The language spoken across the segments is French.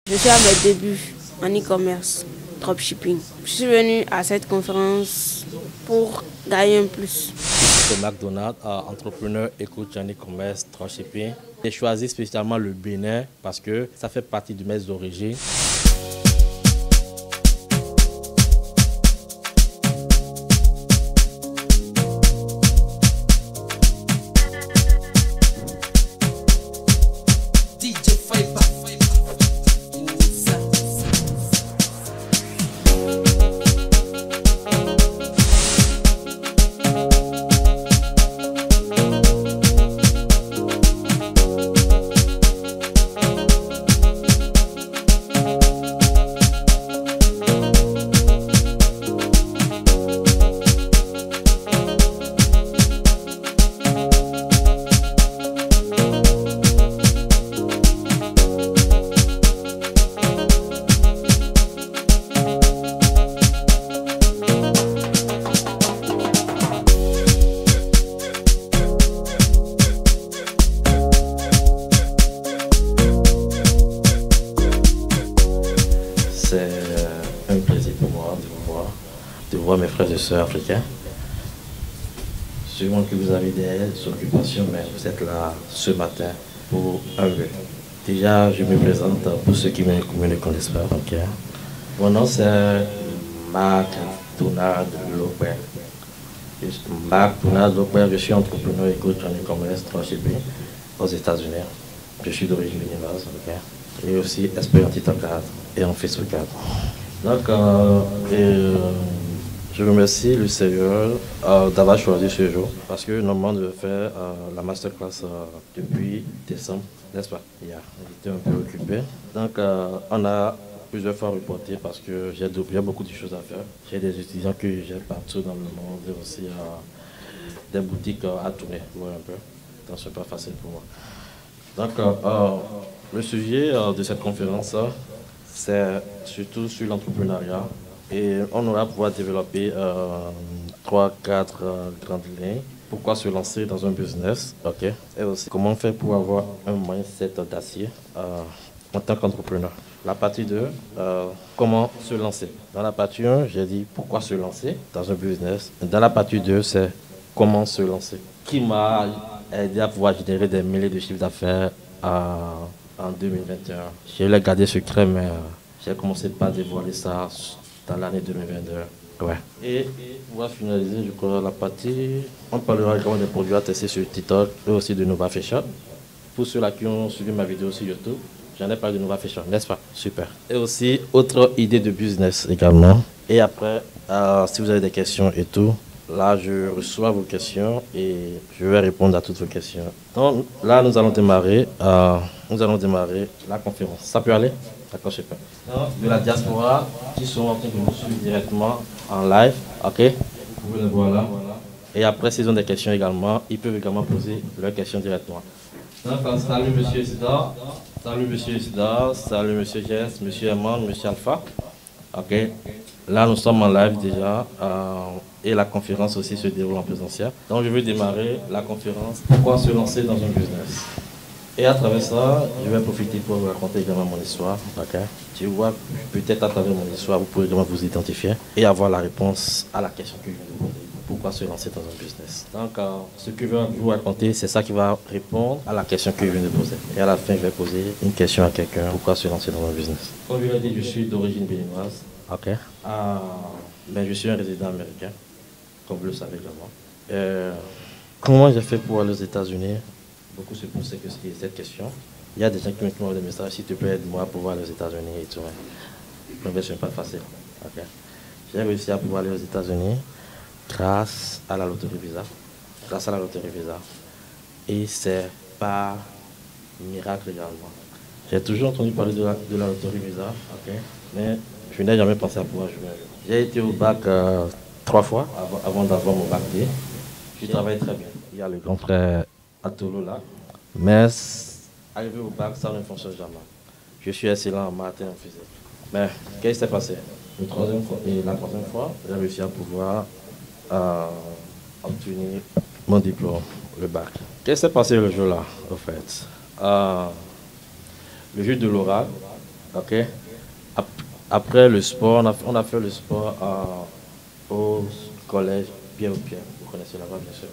Je suis à mes débuts en e-commerce, dropshipping. Je suis venu à cette conférence pour gagner un plus. C'est McDonald's, entrepreneur et coach en e-commerce, dropshipping. J'ai choisi spécialement le Bénin parce que ça fait partie de mes origines. C'est un plaisir pour moi de voir mes frères et sœurs africains. Sûrement que vous avez des occupations, mais vous êtes là ce matin pour un but. Déjà, je me présente pour ceux qui ne connaissent pas. Okay. Mon nom c'est Marc Donald Lopez. Marc Donald Lopez, je suis entrepreneur et coach en e-commerce dropshipping aux États-Unis. Je suis d'origine béninoise. Okay. Et aussi expert en TikTok et en Facebook. Donc, je remercie le Seigneur d'avoir choisi ce jour parce que normalement je devais faire la masterclass depuis décembre, n'est-ce pas? On était un peu occupé. Donc, on a plusieurs fois reporté parce que j'ai beaucoup de choses à faire. J'ai des étudiants que j'ai partout dans le monde et aussi des boutiques à tourner, voir un peu. Donc, c'est pas facile pour moi. Donc, le sujet de cette conférence, c'est surtout sur l'entrepreneuriat et on aura pouvoir développer 3-4 grandes lignes. Pourquoi se lancer dans un business, ok? Et aussi comment faire pour avoir un mindset d'acier en tant qu'entrepreneur. La partie 2, comment se lancer. Dans la partie 1, j'ai dit pourquoi se lancer dans un business. Dans la partie 2, c'est comment se lancer. Qui m'a aidé à pouvoir générer des milliers de chiffres d'affaires en 2021. Je l'ai gardé secret, mais j'ai commencé par dévoiler ça dans l'année 2022. Ouais. Et pour finaliser, je crois, la partie, on parlera également des produits à tester sur TikTok et aussi de Nova Fashion. Pour ceux-là qui ont suivi ma vidéo sur YouTube, j'en ai parlé de Nova Fashion, n'est-ce pas? Super. Et aussi, autre idée de business également. Et après, si vous avez des questions et tout, là, je reçois vos questions et je vais répondre à toutes vos questions. Donc, là, nous allons démarrer la conférence. Ça peut aller? D'accord, je sais pas. De la diaspora qui sont en train de nous suivre directement en live, ok? Vous pouvez les voir là. Et après, s'ils ont des questions également, ils peuvent également poser leurs questions directement. Donc, salut Monsieur Sida, salut Monsieur Sida, salut Monsieur Jess, Monsieur Eman, Monsieur Alpha. Ok? Là, nous sommes en live déjà et la conférence aussi se déroule en présentiel. Donc, je vais démarrer la conférence. Pourquoi se lancer dans un business? Et à travers ça, je vais profiter pour vous raconter également mon histoire. Okay. Tu vois, peut-être à travers mon histoire, vous pouvez également vous identifier et avoir la réponse à la question que je viens de poser. Pourquoi se lancer dans un business? Donc, ce que je vais vous raconter, c'est ça qui va répondre à la question que je viens de poser. Et à la fin, je vais poser une question à quelqu'un. Pourquoi se lancer dans un business? Comme je l'ai dit, je suis d'origine béninoise. Ok. Mais je suis un résident américain, comme vous le savez également. Comment j'ai fait pour aller aux États-Unis? Beaucoup se posent cette question. Il y a des gens qui m'envoient des messages, s'il te plaît, aide-moi à pouvoir aller aux États-Unis et tout. Mais ce n'est pas facile. Okay. J'ai réussi à pouvoir aller aux États-Unis grâce à la loterie Visa. Grâce à la loterie Visa. Et c'est par miracle également. J'ai toujours entendu parler de la loterie Visa, okay. Mais je n'ai jamais pensé à pouvoir jouer. J'ai été au bac 3 fois avant d'avoir mon bac D. Je travaille très bien. Il y a le grand frère Atolo là. Mais arrivé au bac, ça ne fonctionne jamais. Je suis excellent en maths et en physique. Mais qu'est-ce qui s'est passé? La troisième fois, j'ai réussi à pouvoir obtenir mon diplôme, le bac. Qu'est-ce qui s'est passé le jour-là, en fait? Le jour de l'oral, Ok. Après le sport, on a fait le sport au collège Pierre au Pierre. Vous connaissez là-bas, bien sûr.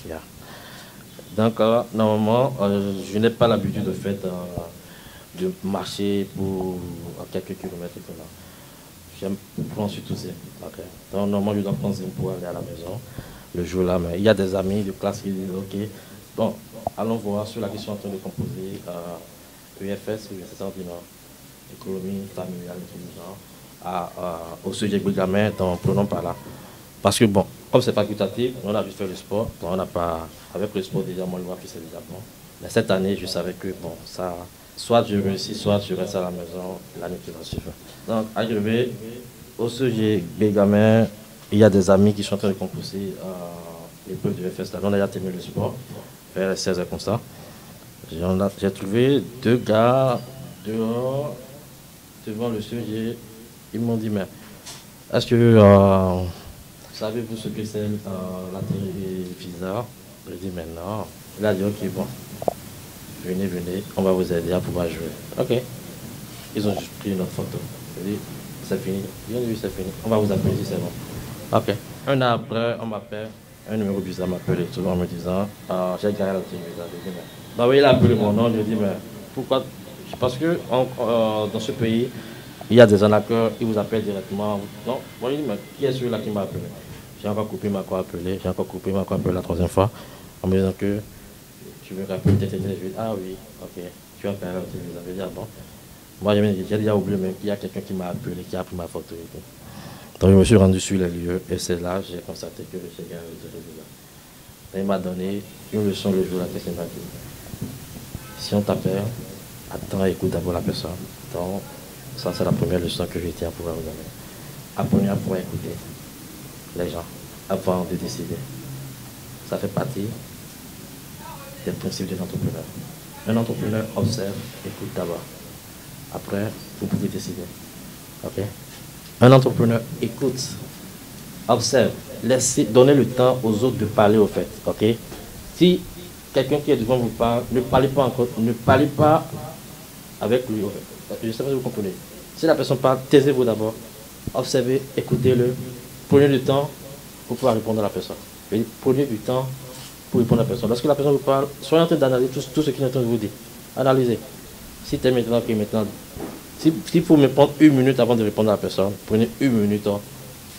Yeah. Donc, normalement, je n'ai pas l'habitude de marcher pour quelques kilomètres. J'aime prendre surtout ça. Okay. Donc, normalement, je dois prendre Zim pour aller à la maison le jour-là. Mais il y a des amis de classe qui disent ok, bon, allons voir sur la question en train de composer EFS, c'est ça, non, économie familiale, tout genre, au sujet de gamin, donc prenons par là. Parce que bon, comme c'est facultatif, on a juste fait le sport, donc on n'a pas, avec le sport déjà, moi, le vois que c'est déjà bon. Mais cette année, je savais que bon, ça, soit je réussis, soit je reste à la maison l'année qui va suivre. Donc, arrivé au sujet des gamins, il y a des amis qui sont en train de composer l'épreuve du FS. On a déjà terminé le sport, vers les 16 heures comme ça. J'ai trouvé deux gars dehors, devant le sujet. Ils m'ont dit, mais est-ce que savez-vous ce que c'est la télévisa? Je dis, mais non. Il a dit, ok, bon, venez, on va vous aider à pouvoir jouer. Ok. Ils ont juste pris une autre photo. Je dis, c'est fini. Bien vu, c'est fini. On va vous appeler si c'est bon. Ok. Un an après, on m'appelle, un numéro bizarre m'appelle et tout en me disant, j'ai gagné la télévisa. Je dis, mais bah oui, il a appelé mon nom. Je dis, mais pourquoi? Parce que dans ce pays, il y a des arnaqueurs, ils vous appellent directement. Non, moi je dis, mais qui est celui-là qui m'a appelé? J'ai encore coupé ma quoi appelé, la troisième fois, en me disant que tu veux rappeler tes je dis, ah oui, ok, tu as appelé la télévision. Je dis, ah bon. Moi j'ai déjà oublié même qu'il y a quelqu'un qui m'a appelé, qui a pris ma photo et tout. Donc je me suis rendu sur les lieux et c'est là que j'ai constaté que j'ai gagné la télévision. Il m'a donné une leçon le jour là, qu'est-ce qu'il m'a dit? Si on t'appelle, attends et écoute d'abord la personne. Donc, ça, c'est la première leçon que je tiens à pouvoir vous donner. Apprenez à pouvoir écouter les gens avant de décider. Ça fait partie des principes des entrepreneurs. Un entrepreneur observe, écoute d'abord. Après, vous pouvez décider. Ok? Un entrepreneur écoute, observe, laissez, donnez le temps aux autres de parler au fait. Ok? Si quelqu'un qui est devant vous parle, ne parlez pas encore, ne parlez pas avec lui au fait. Je ne sais pas si vous comprenez. Si la personne parle, taisez-vous d'abord, observez, écoutez-le, prenez du temps pour pouvoir répondre à la personne. Prenez du temps pour répondre à la personne. Lorsque la personne vous parle, soyez en train d'analyser tout ce qu'il est en train de vous dire. Analysez. Si tu es maintenant, s'il faut me prendre une minute avant de répondre à la personne, prenez une minute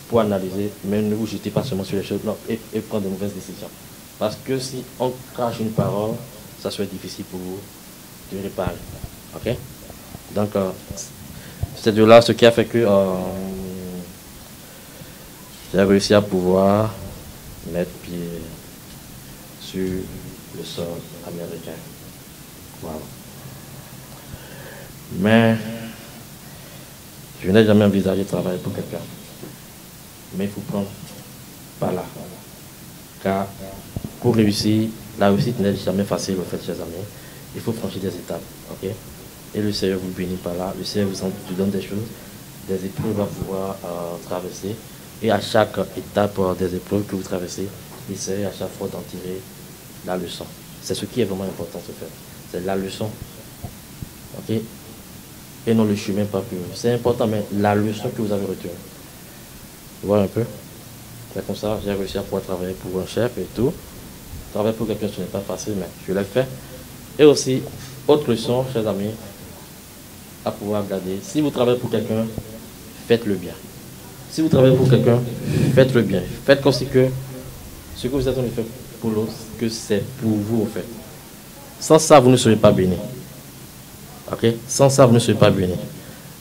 pour analyser, mais ne vous jetez pas seulement sur les choses, non, et prendre de mauvaises décisions. Parce que si on crache une parole, ça serait difficile pour vous de réparer. Ok? Donc, c'est de là ce qui a fait que j'ai réussi à pouvoir mettre pied sur le sol américain. Voilà. Mais je n'ai jamais envisagé de travailler pour quelqu'un. Mais il faut prendre par là. Car pour réussir, la réussite n'est jamais facile, au fait, chers amis. Il faut franchir des étapes. Okay? Et le Seigneur vous bénit par là. Le Seigneur vous donne des choses, des épreuves à pouvoir traverser. Et à chaque étape des épreuves que vous traversez, essayez à chaque fois d'en tirer la leçon. C'est ce qui est vraiment important de faire. C'est la leçon. Ok? Et non le chemin pas pur. C'est important, mais la leçon que vous avez retenue. Vous voyez un peu? C'est comme ça, j'ai réussi à pouvoir travailler pour un chef et tout. Travailler pour quelqu'un, ce n'est pas facile, mais je l'ai fait. Et aussi, autre leçon, chers amis, à pouvoir garder. Si vous travaillez pour quelqu'un, faites-le bien. Si vous travaillez pour quelqu'un, faites-le bien. Faites comme si que ce que vous êtes en train de faire pour l'autre, que c'est pour vous, en fait. Sans ça, vous ne serez pas béni. Ok? Sans ça, vous ne serez pas béni.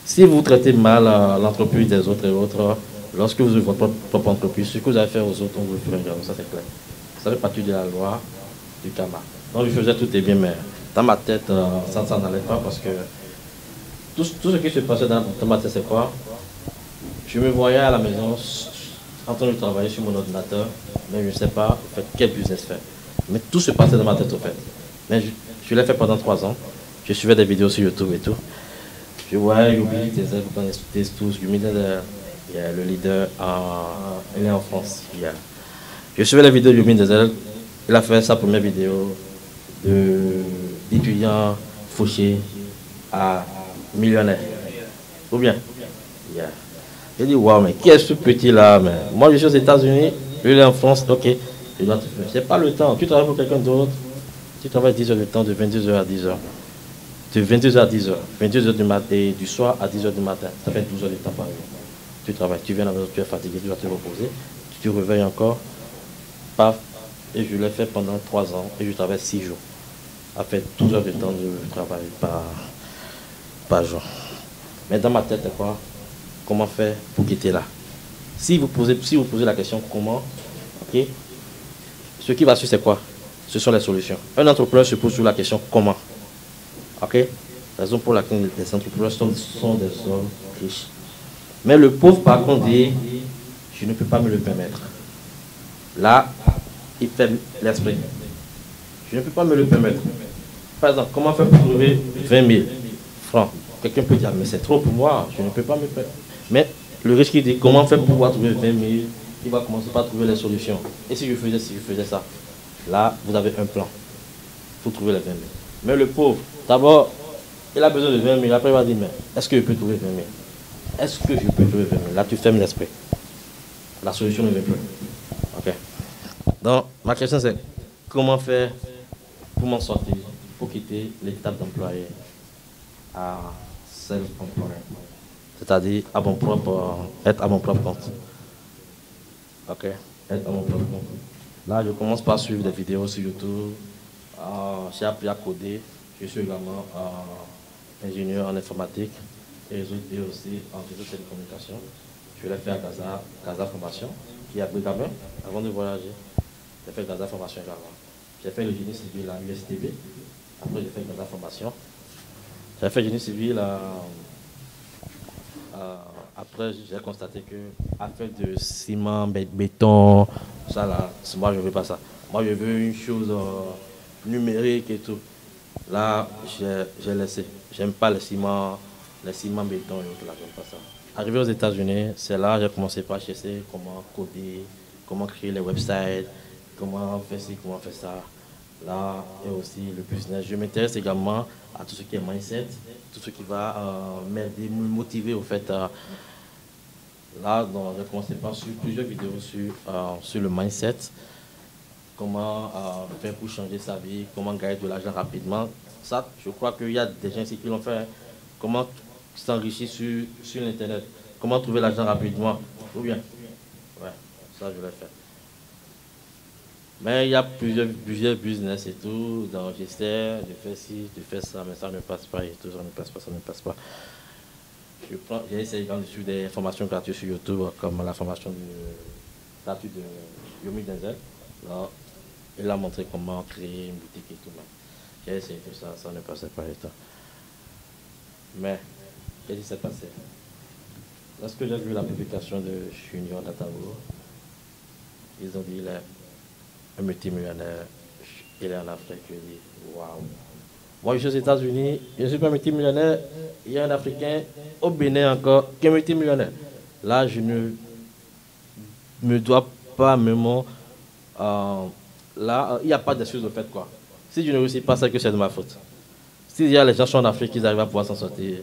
Si vous traitez mal l'entreprise des autres et autres, lorsque vous ouvrez votre propre entreprise, ce que vous allez faire aux autres, on vous le fera également. Ça, c'est clair. Ça fait partie de la loi du karma. Donc, je faisais tout est bien, mais dans ma tête, ça ne s'en allait pas parce que tout ce qui se passait dans ma tête, c'est quoi? Je me voyais à la maison en train de travailler sur mon ordinateur, mais je ne sais pas en fait, quel business faire. Mais tout se passait dans ma tête, au fait. Mais je l'ai fait pendant 3 ans. Je suivais des vidéos sur YouTube et tout. Je voyais Yumi Tezel, vous connaissez tous. Yumi Tezel, le leader, il est en France. Je suivais les vidéos de Yumi Tezel. Il a fait sa première vidéo d'étudiant fauché à millionnaire. Ou bien? Yeah. Je dis, waouh, mais qui est ce petit-là? Moi, je suis aux États-Unis, lui, il est en France, ok. Je dois te faire. C'est pas le temps. Tu travailles pour quelqu'un d'autre. Tu travailles 10 heures de temps, de 22 heures à 10 heures. De 22 heures à 10 heures. 22 heures du matin, du soir à 10 heures du matin. Ça fait 12 heures de temps par jour. Tu travailles, tu viens à la maison, tu es fatigué, tu dois te reposer. Tu te réveilles encore, paf. Et je l'ai fait pendant 3 ans et je travaille 6 jours. Ça fait 12 heures de temps de travail par jour. Mais dans ma tête, c'est quoi? Comment faire pour quitter là? Si vous posez la question comment, ok, ce qui va suivre, c'est quoi? Ce sont les solutions. Un entrepreneur se pose sur la question comment. Ok? La raison pour laquelle les entrepreneurs sont des hommes riches. Mais le pauvre, par contre, dit je ne peux pas me le permettre. Là, il fait l'esprit. Je ne peux pas me le permettre. Par exemple, comment faire pour trouver 20 000 francs? Quelqu'un peut dire, mais c'est trop pour moi, je ne peux pas me permettre. Mais le riche qui dit, comment faire pour pouvoir trouver 20 000? Il va commencer par trouver les solutions. Et si je faisais ça? Là, vous avez un plan. Il faut trouver les 20 000. Mais le pauvre, d'abord, il a besoin de 20 000. Après, il va dire, mais est-ce que je peux trouver 20 000? Est-ce que je peux trouver 20 000? Là, tu fermes l'esprit. La solution ne vient plus. Ok. Donc, ma question, c'est comment faire pour m'en sortir, pour quitter l'étape d'employé à self-employé. C'est-à-dire être à mon propre compte. Ok. Être à mon propre compte. Là, je commence par suivre des vidéos sur YouTube. J'ai appris à coder. Je suis également ingénieur en informatique et aussi en réseau de télécommunications. Je l'ai fait à Casa Formation, qui est à Brigabin, avant de voyager. J'ai fait Casa Formation également. J'ai fait le génie civil à USTB. Après, j'ai fait Casa Formation. J'ai fait génie civil après, j'ai constaté que affaire de ciment, béton, ça là, moi je veux pas ça. Moi je veux une chose numérique et tout. Là, j'ai laissé. J'aime pas le ciment, béton et tout là, j'aime pas ça. Arrivé aux États-Unis, c'est là que j'ai commencé par chercher comment coder, comment créer les websites, comment faire ci, comment faire ça. Là, et aussi le business. Je m'intéresse également à tout ce qui est mindset, tout ce qui va m'aider, me motiver au fait. Là, donc, j'ai commencé par suivre plusieurs vidéos sur le mindset, comment faire pour changer sa vie, comment gagner de l'argent rapidement. Ça, je crois qu'il y a des gens ici qui l'ont fait. Hein. Comment s'enrichir sur l'Internet, comment trouver l'argent rapidement. Ou bien, ouais, ça je l'ai fait. Mais il y a plusieurs business et tout, donc j'essaie de faire ci, de faire ça, mais ça ne passe pas et tout, ça ne passe pas, ça ne passe pas. J'ai essayé de suivre des formations gratuites sur YouTube, comme la formation gratuite de Yomi Denzel. Là, il a montré comment créer une boutique et tout. J'ai essayé tout ça, ça ne passait pas et tout. Mais, qu'est-ce qui s'est passé? Lorsque j'ai vu la publication de Junior Databo, ils ont dit il est un multimillionnaire, il est en Afrique. Je dis waouh. Moi je suis aux États-Unis, je ne suis pas multimillionnaire, il y a un Africain au Bénin encore qui est multimillionnaire. Là je ne me dois pas même. Là, il n'y a pas d'excuse de fait quoi. Si je ne réussis pas, c'est que c'est de ma faute. S'il y a les gens qui sont en Afrique, ils arrivent à pouvoir s'en sortir.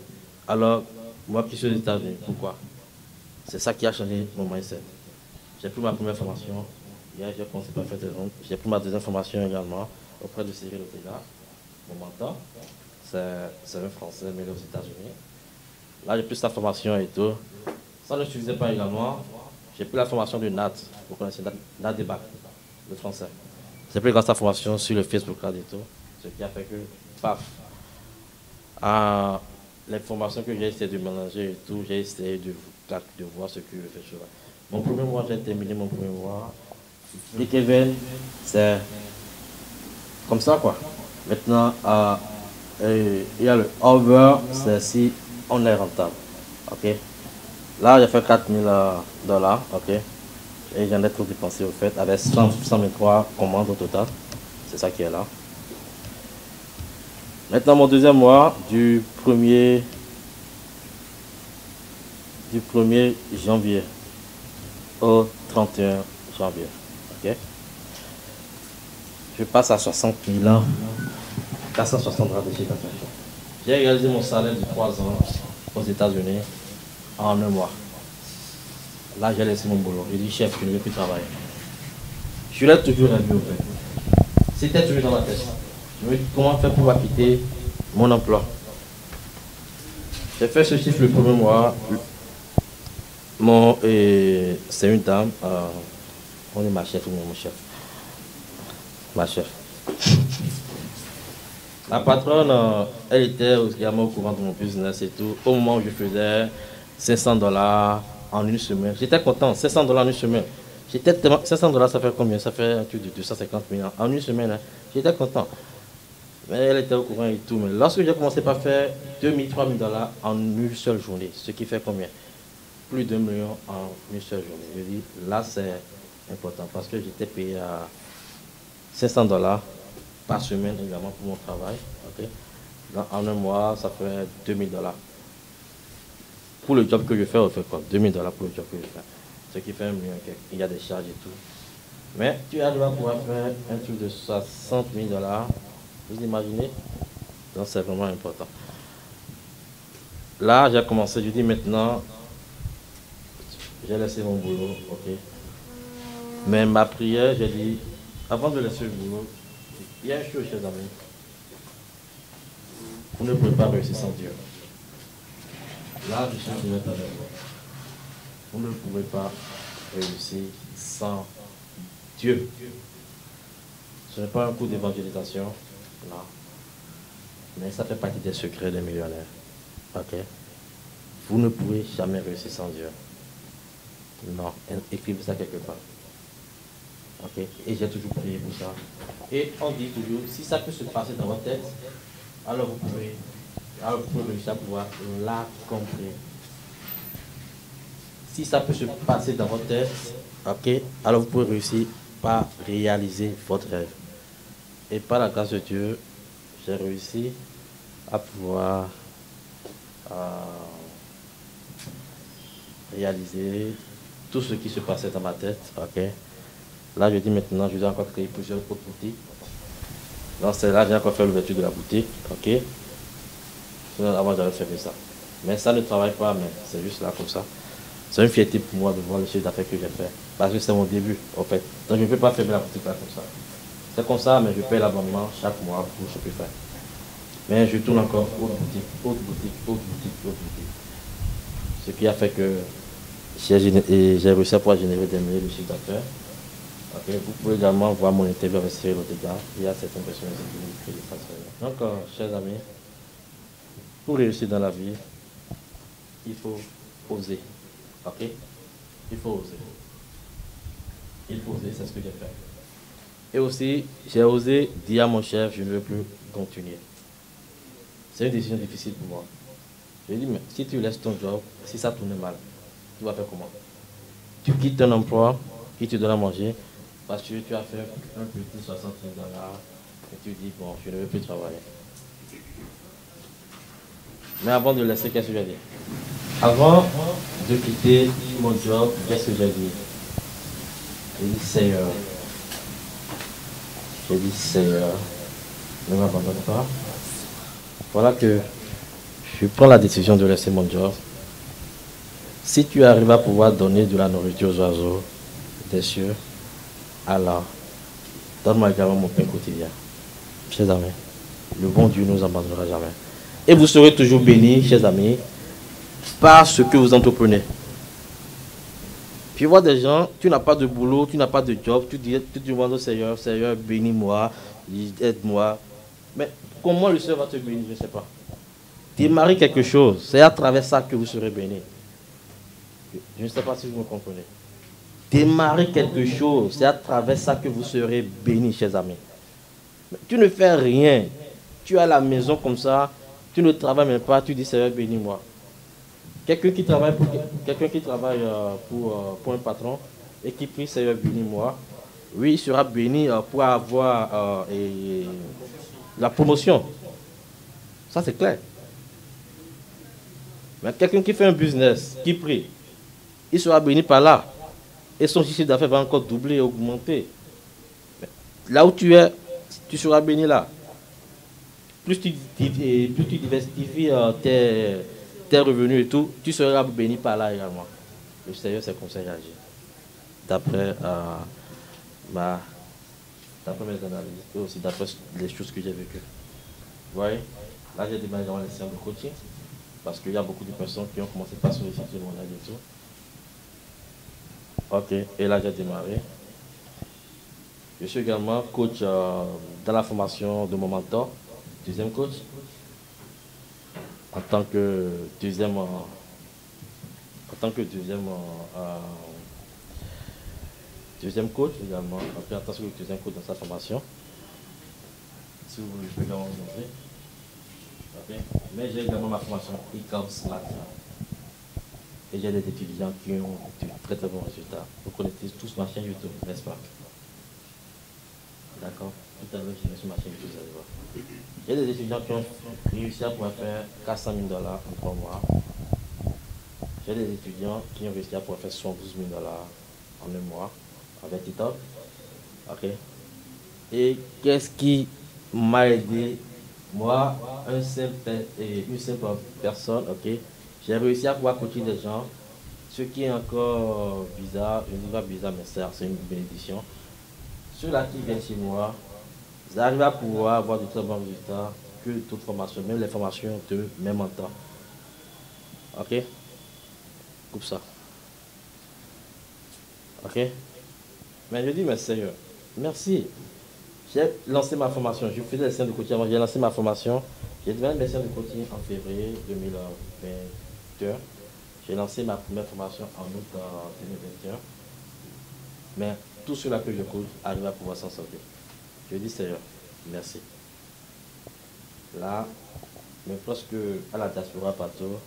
Alors, moi qui suis aux États-Unis, pourquoi? C'est ça qui a changé mon mindset. J'ai pris ma première formation. Hier, j'ai commencé par faire des rondes. J'ai pris ma deuxième formation également auprès de Cyril Otega, mon mentor. C'est un Français, mais il est aux États-Unis. Là, j'ai pris sa formation et tout. Ça ne suffisait pas également. J'ai pris la formation de Nat. Vous connaissez Nat Debac, le français. J'ai pris sa formation sur le Facebook là et tout. Ce qui a fait que, paf. Les formations que j'ai essayé de mélanger et tout, j'ai essayé de voir ce que je fais. Mon premier mois, j'ai terminé mon premier mois. Les Kevin, c'est comme ça quoi. Maintenant, il y a le over, c'est si on est rentable. Ok. Là, j'ai fait 4 000 $, ok. Et j'en ai tout dépensé au fait, avec 123 commandes au total. C'est ça qui est là. Maintenant, mon deuxième mois, du 1er janvier au 31 janvier. Ok. Je passe à 60 000 ans, 460 de chiffre d'affaires. J'ai réalisé mon salaire de 3 ans aux États-Unis en un mois. Là, j'ai laissé mon boulot. J'ai dit, chef, je ne vais plus travailler. Je l'ai toujours rêvé au fait. C'était toujours dans ma tête. Je me dis, comment faire pour quitter mon emploi? J'ai fait ce chiffre le premier mois. C'est une dame. On est ma chef ou mon chef? Ma chef. La patronne, elle était également au courant de mon business et tout. Au moment où je faisais $500 en une semaine, j'étais content. $500 en une semaine. J'étais tellement... $500, ça fait combien? Ça fait un truc de 250 000 en une semaine. Hein. J'étais content. Mais elle était au courant et tout. Mais lorsque j'ai commencé par faire $2 000, $3 000 en une seule journée, ce qui fait combien? Plus d'1 million en une seule journée. Je dis, là, c'est important parce que j'étais payé à $500 par semaine également pour mon travail. Okay? En un mois, ça fait $2 000. Pour le job que je fais, on fait quoi? $2 000 pour le job que je fais. Ce qui fait 1 million. Il y a des charges et tout. Mais tu arrives à pouvoir faire un truc de $60 000. Vous imaginez? Donc c'est vraiment important. Là, j'ai commencé, je dis maintenant, j'ai laissé mon boulot, ok. Mais ma prière, j'ai dit, avant de laisser le boulot, il y a une chose, chers amis. Vous ne pouvez pas réussir sans Dieu. Là, je suis honnête avec vous. Vous ne pouvez pas réussir sans Dieu. Ce n'est pas un coup d'évangélisation, non. Mais ça fait partie des secrets des millionnaires. Ok? Vous ne pourrez jamais réussir sans Dieu. Non, écrivez ça quelque part. Ok? Et j'ai toujours prié pour ça. Et on dit toujours, si ça peut se passer dans votre tête, alors vous pouvez réussir à pouvoir l'accomplir. Si ça peut se passer dans votre tête, ok, alors vous pouvez réussir à réaliser votre rêve. Et par la grâce de Dieu, j'ai réussi à pouvoir réaliser tout ce qui se passait dans ma tête. Ok. Là, je dis maintenant, je dois encore créer plusieurs autres boutiques. Donc, c'est là que j'ai encore fait l'ouverture de la boutique. Ok. Avant, j'avais fait ça. Mais ça ne travaille pas, mais c'est juste là comme ça. C'est une fierté pour moi de voir le chiffre d'affaires que j'ai fait. Parce que c'est mon début, en fait. Donc, je ne peux pas fermer la boutique là comme ça. C'est comme ça, mais je paye l'abonnement chaque mois pour ce que je peux faire. Mais je tourne encore autre boutique, autre boutique, autre boutique, autre boutique. Ce qui a fait que j'ai réussi à pouvoir générer des milliers de chiffres d'affaires. Okay. Vous pouvez également voir mon interview avec Cyril Otega. Il y a certaines personnes qui le font. Donc, chers amis, pour réussir dans la vie, il faut oser. Ok? Il faut oser. Il faut oser, c'est ce que j'ai fait. Et aussi, j'ai osé dire à mon chef, je ne veux plus continuer. C'est une décision difficile pour moi. Je lui ai dit, mais si tu laisses ton job, si ça tourne mal, tu vas faire comment? Tu quittes un emploi qui te donne à manger parce que tu as fait un petit $60 et tu dis, bon, je ne veux plus travailler. Mais avant de laisser, qu'est-ce que j'ai dit? Avant de quitter mon job, qu'est-ce que j'ai dit? J'ai dit, Seigneur. J'ai dit, Seigneur, ne m'abandonne pas. Voilà que je prends la décision de laisser mon job. Si tu arrives à pouvoir donner de la nourriture aux oiseaux des cieux, alors donne-moi également mon pain quotidien. Chers amis, le bon Dieu ne nous abandonnera jamais. Et vous serez toujours bénis, chers amis, par ce que vous entreprenez. Tu vois des gens, tu n'as pas de boulot, tu n'as pas de job, tu demandes au Seigneur, Seigneur, bénis-moi, aide-moi. Mais comment le Seigneur va te bénir, je ne sais pas. Démarrer quelque chose, c'est à travers ça que vous serez bénis. Je ne sais pas si vous me comprenez. Démarrer quelque chose, c'est à travers ça que vous serez bénis, chers amis. Mais tu ne fais rien. Tu es à la maison comme ça, tu ne travailles même pas, tu dis Seigneur, bénis-moi. Quelqu'un qui travaille pour un patron et qui prie Seigneur, bénis-moi, oui, il sera béni pour avoir la promotion. Ça, c'est clair. Mais quelqu'un qui fait un business, qui prie, il sera béni par là. Et son chiffre d'affaires va encore doubler et augmenter. Mais là où tu es, tu seras béni là. Plus tu diversifies tes revenus et tout, tu seras béni par là également. Le Seigneur, c'est comme ça qu'il agit. D'après mes analyses et aussi d'après les choses que j'ai vécues. Vous voyez, là j'ai démarré dans les séances de coaching parce qu'il y a beaucoup de personnes qui ont commencé par solliciter mon aide et tout. Ok, et là j'ai démarré. Je suis également coach dans la formation de mon mentor, deuxième coach, en tant que deuxième coach également, en tant que deuxième coach dans sa formation. Si vous voulez, je peux également vous montrer. Okay. Mais j'ai également ma formation e-commerce matin. Et j'ai des étudiants qui ont de très très bons résultats. Vous connaissez tous ma chaîne YouTube, n'est-ce pas? D'accord. Tout à l'heure, j'ai mis sur ma chaîne YouTube, vous allez voir. J'ai des étudiants qui ont réussi à pouvoir faire 400 000 $ en 3 mois. J'ai des étudiants qui ont réussi à pouvoir faire 72 000 $ en un mois avec TikTok. Ok. Et qu'est-ce qui m'a aidé? Moi, une simple personne, ok. J'ai réussi à pouvoir coacher des gens. Ce qui est encore bizarre, je ne dis pas bizarre, mais c'est une bénédiction. Ceux-là qui viennent chez moi, ils arrivent à pouvoir avoir de très bons résultats que toutes formations, même les formations de même en temps. Ok? Coupe ça. Ok? Mais je dis, mais sérieux, merci. J'ai lancé ma formation, je faisais des séances de coaching avant, j'ai lancé ma formation. J'ai devenu médecin de coaching en février 2021. J'ai lancé ma première formation en août 2021. Mais tout cela que je coach arrive à pouvoir s'en sortir. Je dis Seigneur, merci. Là, mais presque à la diaspora partout,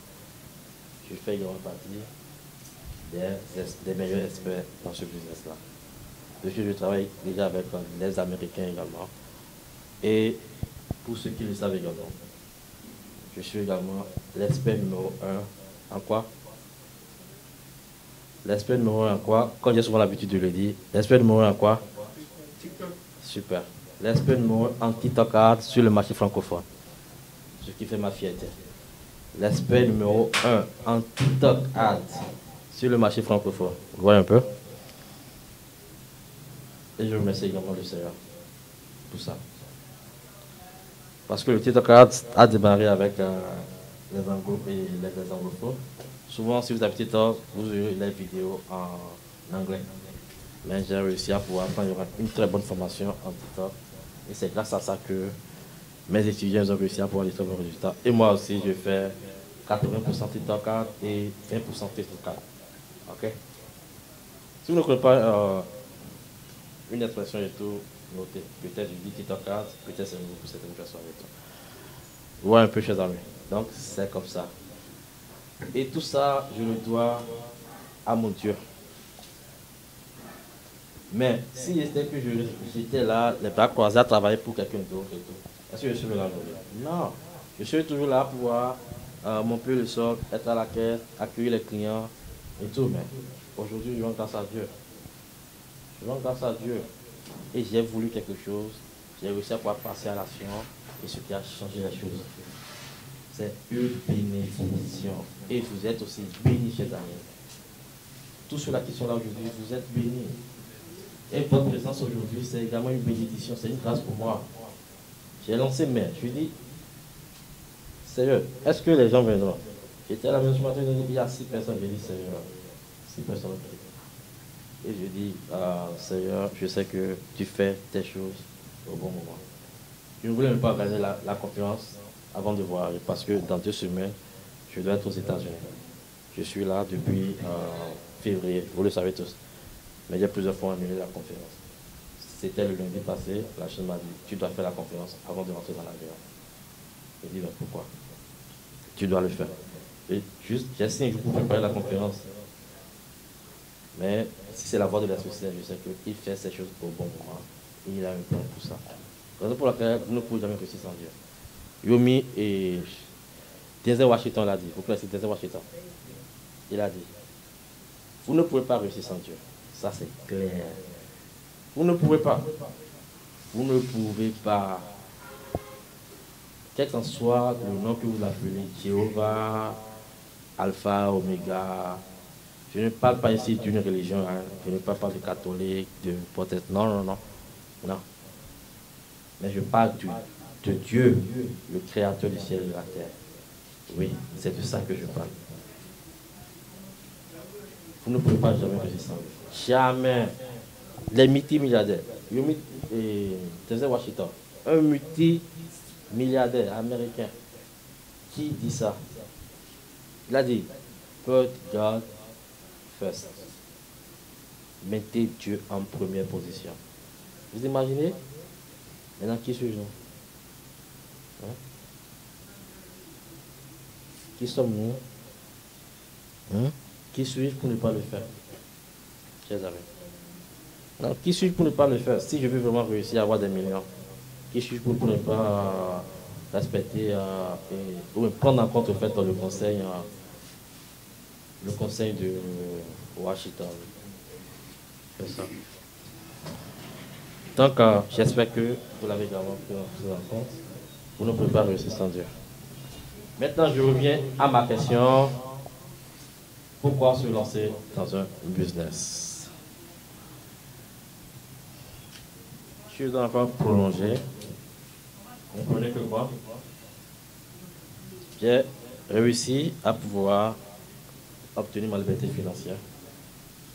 je fais également partie des meilleurs experts dans ce business-là. Parce que je travaille déjà avec les Américains également. Et pour ceux qui le savent également, je suis également l'expert numéro 1 en quoi? L'expert numéro 1 en quoi? Comme j'ai souvent l'habitude de le dire, l'expert numéro 1 en quoi? TikTok. Super. L'expert numéro 1 en TikTok Ads sur le marché francophone. Ce qui fait ma fierté. L'expert numéro 1 en TikTok Ads sur le marché francophone. Vous voyez un peu? Et je remercie également le Seigneur pour ça. Parce que le TikTok Ads a démarré avec les anglo et les anglophones. Souvent, si vous avez TikTok, vous aurez les vidéos en anglais. Mais j'ai réussi à pouvoir prendre une très bonne formation en TikTok. Et c'est grâce à ça que mes étudiants ont réussi à pouvoir des très bons résultats. Et moi aussi, je fais 80% TikTok Ads et 20% TikTok Ads. Ok? Si vous ne connaissez pas une expression et tout, notez. Peut-être je dis TikTok Ads, peut-être c'est nouveau pour certaines personnes et tout. Vous voyez un peu, chers amis. Donc, c'est comme ça. Et tout ça, je le dois à mon Dieu. Mais si j'étais que j'étais là, les bras croisés à travailler pour quelqu'un d'autre et tout, est-ce que je suis là aujourd'hui? Non. Je suis toujours là pour pouvoir monter le sol, être à la caisse, accueillir les clients et tout. Mais aujourd'hui, je rends grâce à Dieu. Je rends grâce à Dieu. Et j'ai voulu quelque chose. J'ai réussi à pouvoir passer à l'action. Et ce qui a changé les choses, c'est une bénédiction. Et vous êtes aussi bénis, chers amis. Tous ceux-là qui sont là aujourd'hui, vous êtes bénis. Et votre présence aujourd'hui, c'est également une bénédiction, c'est une grâce pour moi. J'ai lancé, mais je lui dis, Seigneur, est-ce que les gens viendront? J'étais à la maison ce matin, il y a 6 personnes, j'ai dit, Seigneur, 6 personnes. Et je dis, Seigneur, je sais que tu fais tes choses au bon moment. Je ne voulais même pas gagner la confiance avant de voir, parce que dans 2 semaines, je dois être aux États-Unis. Je suis là depuis février, vous le savez tous. Mais j'ai plusieurs fois annulé la conférence. C'était le lundi passé, la chaîne m'a dit, tu dois faire la conférence avant de rentrer dans l'avion. Je dis, mais pourquoi? Tu dois le faire. Et juste, j'ai 5 jours pour préparer la conférence. Mais si c'est la voix de la société, je sais qu'il fait ces choses au bon moment. Et il a un plan pour ça. Raison pour laquelle vous ne pouvez jamais réussir sans Dieu. Yomi et Denzel Washington l'a dit. Vous connaissez Denzel Washington? Il a dit, vous ne pouvez pas réussir sans Dieu. Ça, c'est clair. Vous ne pouvez pas. Vous ne pouvez pas. Quel qu'en soit le nom que vous appelez, Jéhovah, alpha, oméga. Je ne parle pas ici d'une religion, hein. Je ne parle pas de catholique, de protestant. Non, non, non. Non. Mais je parle de Dieu, le créateur du ciel et de la terre. Oui, c'est de ça que je parle. Vous ne pouvez pas jamais résister. Jamais. Les multimilliardaires. Denzel Washington, un multimilliardaire américain, qui dit ça? Il a dit, put God first. Mettez Dieu en première position. Vous imaginez? Maintenant, qui suis-je? Hein? Qui sommes-nous? Hein? Qui suis-je pour ne pas le faire? Chers amis. Non, qui suis-je pour ne pas le faire? Si je veux vraiment réussir à avoir des millions, qui suis-je pour ne pas respecter ou prendre en compte le fait dans le conseil de Washington? C'est ça. Donc, j'espère que vous l'avez également pris en compte. Vous ne pouvez pas réussir sans Dieu. Maintenant, je reviens à ma question. Pourquoi se lancer dans un business? Je vais encore prolonger. Comprenez que quoi? J'ai réussi à pouvoir obtenir ma liberté financière,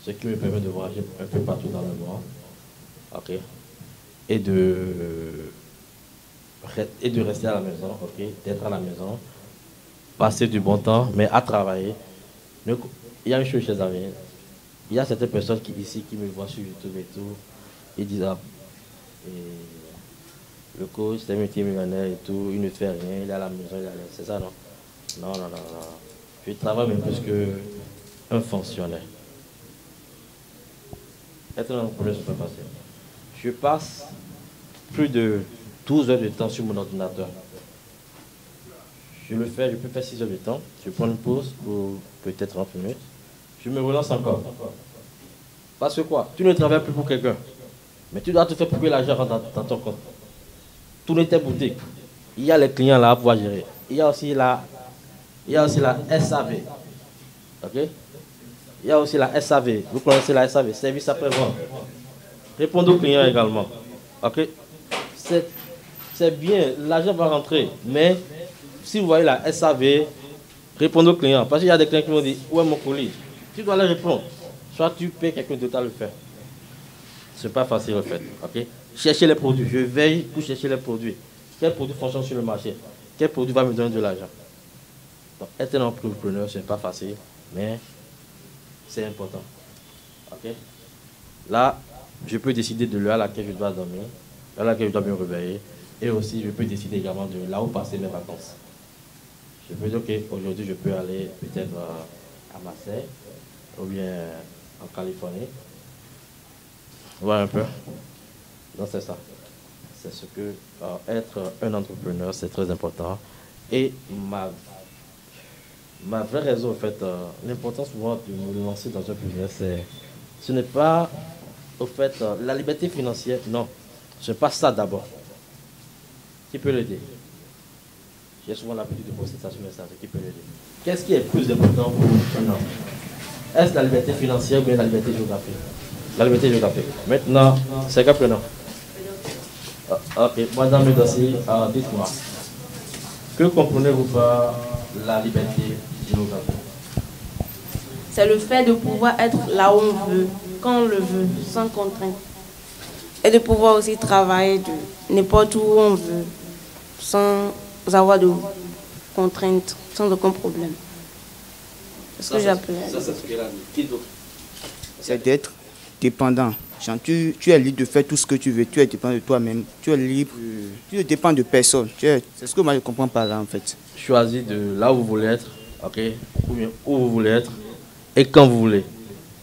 ce qui me permet de voyager un peu partout dans le monde, ok, et de rester à la maison, ok, d'être à la maison, passer du bon temps, mais à travailler. Il y a une chose chez les amis, il y a certaines personnes ici qui me voient sur YouTube et tout, ils disent ah, et le coach c'est multimillionnaire et tout, il ne fait rien, il est à la maison, il est à l'aise, c'est ça non? Non, non, non, non. Je travaille même plus qu'un fonctionnaire. Être un entrepreneur, c'est pas facile. Je passe plus de 12 heures de temps sur mon ordinateur. Je peux faire 6 heures de temps, je prends une pause pour peut-être 30 minutes, je me relance encore. Parce que quoi? Tu ne travailles plus pour quelqu'un, mais tu dois tout faire pour que l'argent rentre dans ton compte. Tourner tes boutiques. Il y a les clients là à pouvoir gérer. Il y a aussi la SAV. Ok? Il y a aussi la SAV. Vous connaissez la SAV, service après-vente. Répondre aux clients également. Ok? C'est bien, l'argent va rentrer. Mais si vous voyez la SAV, répondre aux clients. Parce qu'il y a des clients qui m'ont dit, où est mon colis? Tu dois leur répondre. Soit tu payes quelqu'un d'autre à le faire. C'est pas facile en fait. Ok? Chercher les produits. Je veille pour chercher les produits. Quel produit fonctionne sur le marché? Quel produit va me donner de l'argent? Donc, être un entrepreneur, ce n'est pas facile, mais c'est important. Ok? Là, je peux décider de l'heure à laquelle je dois dormir, l'heure à laquelle je dois me réveiller, et aussi je peux décider également de là où passer mes vacances. Je peux dire, ok, aujourd'hui je peux aller peut-être à Marseille, ou bien en Californie. Voilà un peu. Donc c'est ça. C'est ce que être un entrepreneur, c'est très important. Et ma vraie raison, en fait, l'importance pour moi de me lancer dans un business, ce n'est pas, au fait, la liberté financière, non. Ce n'est pas ça d'abord. Qui peut l'aider? J'ai souvent l'habitude de poster ça sur mes messages. Qui peut l'aider? Qu'est-ce qui est plus important pour un homme? Est-ce la liberté financière ou bien la liberté géographique? La liberté géographique. Maintenant, c'est quoi prénom? Ok, madame Medassi, dites-moi. Que comprenez-vous par la liberté géographique? C'est le fait de pouvoir être là où on veut, quand on le veut, sans contrainte. Et de pouvoir aussi travailler de n'importe où on veut, sans avoir de contraintes, sans aucun problème. C'est ce que j'appelle. Ça, c'est ce qu'elle a dit. Qui d'autre? C'est d'être dépendant. Genre, tu es libre de faire tout ce que tu veux, tu es dépendant de toi-même, tu es libre, tu ne dépends de personne. C'est ce que moi je comprends par là en fait. Choisir de là où vous voulez être, ok, ou bien où vous voulez être, et quand vous voulez.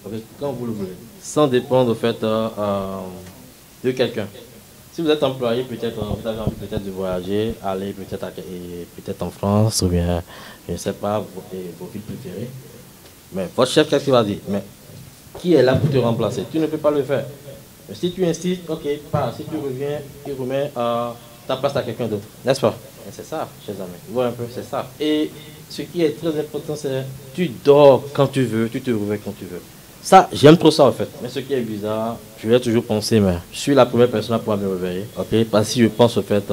Okay? Quand vous le voulez. Sans dépendre au fait de quelqu'un. Si vous êtes employé, peut-être vous avez envie peut-être de voyager, aller peut-être en France, ou bien, je ne sais pas, vos villes préférées. Mais votre chef, qu'est-ce qu'il va dire? Mais qui est là pour te remplacer? Tu ne peux pas le faire. Mais si tu insistes, ok, pas. Si tu reviens, tu remets ta place à quelqu'un d'autre. N'est-ce pas? Et c'est ça, chers amis. Voilà un peu, c'est ça. Et ce qui est très important, c'est tu dors quand tu veux, tu te réveilles quand tu veux. Ça, j'aime trop ça en fait. Mais ce qui est bizarre, je vais toujours penser, mais je suis la première personne à pouvoir me réveiller. Ok, parce que si je pense au fait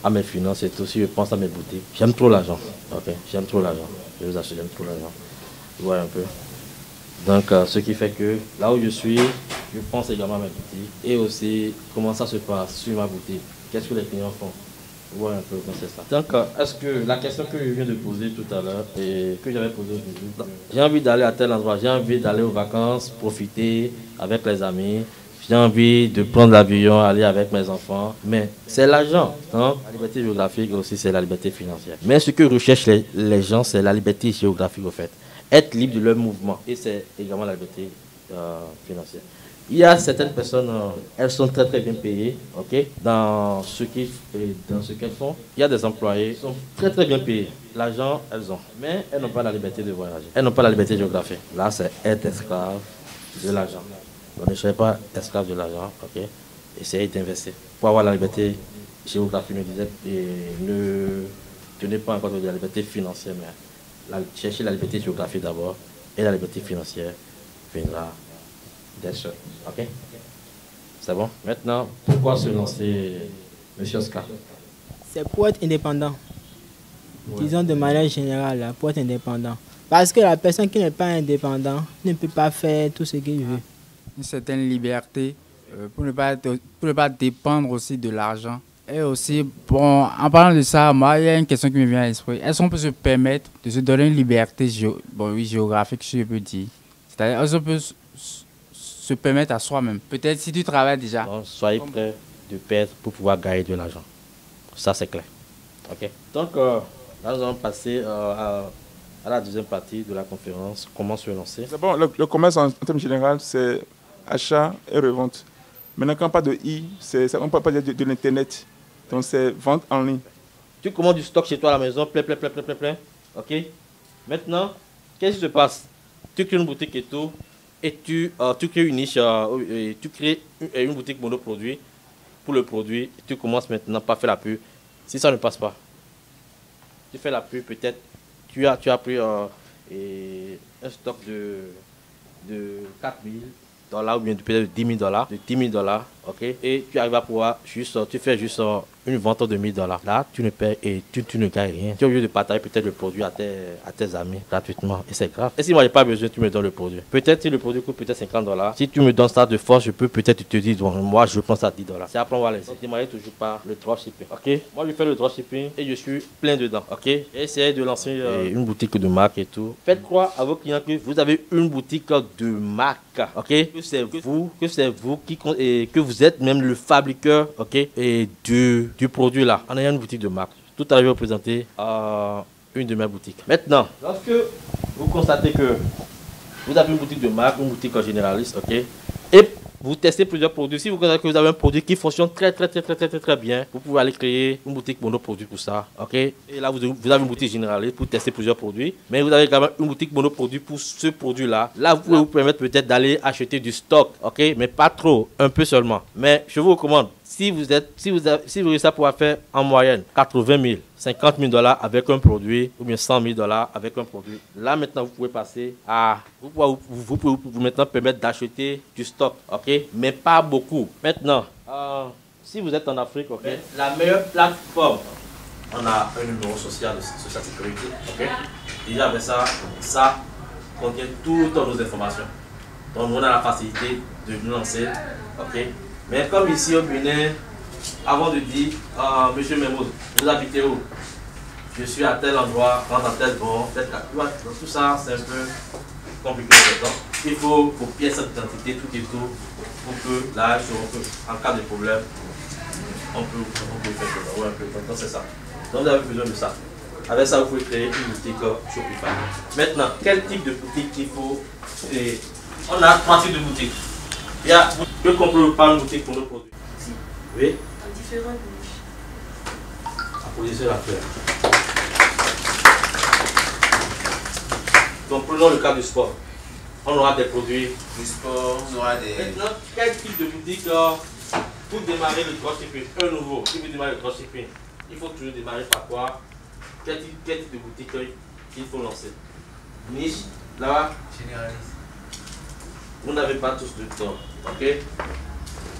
à mes finances et tout, si je pense à mes boutiques, j'aime trop l'argent. Ok, j'aime trop l'argent. Je vous assure, j'aime trop l'argent. Voilà un peu. Donc, ce qui fait que là où je suis, je pense également à mes boutiques et aussi comment ça se passe sur ma boutique. Qu'est-ce que les clients font? Voilà un peu comment c'est ça. Donc, est-ce que la question que je viens de poser tout à l'heure et que j'avais posée aujourd'hui, j'ai envie d'aller à tel endroit, j'ai envie d'aller aux vacances, profiter avec les amis, j'ai envie de prendre l'avion, aller avec mes enfants, mais c'est l'argent. Donc, la liberté géographique aussi, c'est la liberté financière. Mais ce que recherchent les gens, c'est la liberté géographique au fait. Être libre de leur mouvement. Et c'est également la liberté financière. Il y a certaines personnes, elles sont très très bien payées, ok, dans ce qu'elles font. Il y a des employés qui sont très très bien payés. L'argent, elles ont. Mais elles n'ont pas la liberté de voyager. Elles n'ont pas la liberté géographique. Là, c'est être esclave de l'argent. Donc ne soyez pas esclave de l'argent, ok. Essayez d'investir. Pour avoir la liberté géographique, ne tenez pas encore de la liberté financière, mais cherchez la liberté géographique d'abord et la liberté financière viendra des seul. Ok? C'est bon? Maintenant, pourquoi se lancer, monsieur Oscar? C'est pour être indépendant. Ouais. Disons de manière générale, là, pour être indépendant. Parce que la personne qui n'est pas indépendante ne peut pas faire tout ce qu'il veut. Une certaine liberté pour ne pas dépendre aussi de l'argent. Et aussi, bon, en parlant de ça, moi, il y a une question qui me vient à l'esprit. Est-ce qu'on peut se permettre de se donner une liberté géographique, si je peux dire? C'est-à-dire, est-ce qu'on peut se permettre à soi-même? Peut-être si tu travailles déjà. Donc, soyez prêts de perdre pour pouvoir gagner de l'argent. Ça, c'est clair. Ok? Donc, là, nous allons passer à la deuxième partie de la conférence. Comment se lancer? C'est bon, le commerce en termes généraux, c'est achat et revente. Maintenant, quand on parle de on parle pas de l'Internet. Donc, c'est vente en ligne. Tu commandes du stock chez toi à la maison, plein. Ok? Maintenant, qu'est-ce qui se passe? Tu crées une boutique et tout, et tu crées une niche, et tu crées une boutique monoproduit pour le produit. Tu commences maintenant par faire la pub. Si ça ne passe pas, tu fais la pub, peut-être tu as pris un stock de 4 000 $ ou bien peut-être de 10 000 $, de 10 000 $, ok? Et tu arrives à pouvoir tu fais juste une vente de 1 000 $. Là, tu ne payes et tu ne gagnes rien. Tu es obligé de partager peut-être le produit à tes amis gratuitement. Et c'est grave. Et si moi, je n'ai pas besoin, tu me donnes le produit. Peut-être si le produit coûte peut-être 50 $, si tu me donnes ça de force, je peux peut-être te dire, bon, moi, je prends ça à 10 $. C'est après, on va laisser. Ne démarrez toujours pas le dropshipping. Ok? Moi, je fais le dropshipping et je suis plein dedans. Ok? Essayez de lancer une boutique de marque et tout. Faites croire à vos clients que vous avez une boutique de marque. Ok? Que c'est vous que vous êtes même le fabriqueur, ok, et du produit là. En ayant une boutique de marque. Tout à l'heure, je vais vous présenter une de mes boutiques. Maintenant, lorsque vous constatez que vous avez une boutique de marque, une boutique généraliste, ok, et vous testez plusieurs produits. Si vous constatez que vous avez un produit qui fonctionne très bien, vous pouvez aller créer une boutique monoproduit pour ça, ok. Et là, vous avez une boutique généraliste pour tester plusieurs produits, mais vous avez également une boutique monoproduit pour ce produit-là. Là, vous pouvez vous permettre peut-être d'aller acheter du stock, ok, mais pas trop, un peu seulement. Mais je vous recommande, si vous réussissez à pouvoir faire en moyenne 80 000, 50 000 $ avec un produit, ou bien 100 000 $ avec un produit, là maintenant vous pouvez passer à, vous pouvez vous maintenant permettre d'acheter du stock, ok, mais pas beaucoup. Maintenant, si vous êtes en Afrique, ok, la meilleure plateforme, on a un numéro social de social sécurité, ok. Déjà avec ça contient toutes nos informations. Donc on a la facilité de nous lancer, ok. Mais comme ici au Bénin, avant de dire, monsieur Memoud, vous habitez où? Je suis à tel endroit, rentre à tel bon, donc tout ça c'est un peu compliqué. Donc, il faut vos pièces d'identité, tout et tout, pour que là, en cas de problème, on peut faire ça. Ouais, donc c'est ça. Donc vous avez besoin de ça. Avec ça, vous pouvez créer une boutique Shopify. Maintenant, quel type de boutique il faut créer? On a 3 types de boutiques. Il y a, je comprends pas une boutique pour nos produits. Si. Oui. En différentes niches. Applaudissez la fleur. Donc prenons le cas du sport. On aura des produits Du sport, on aura des... Maintenant, quel type de boutique pour démarrer le dropshipping? Un nouveau, qui veut démarrer le dropshipping? il faut toujours démarrer par quoi? Quel type de boutique il faut lancer? Niche, là-bas. Généraliste. Vous n'avez pas tous de temps, ok?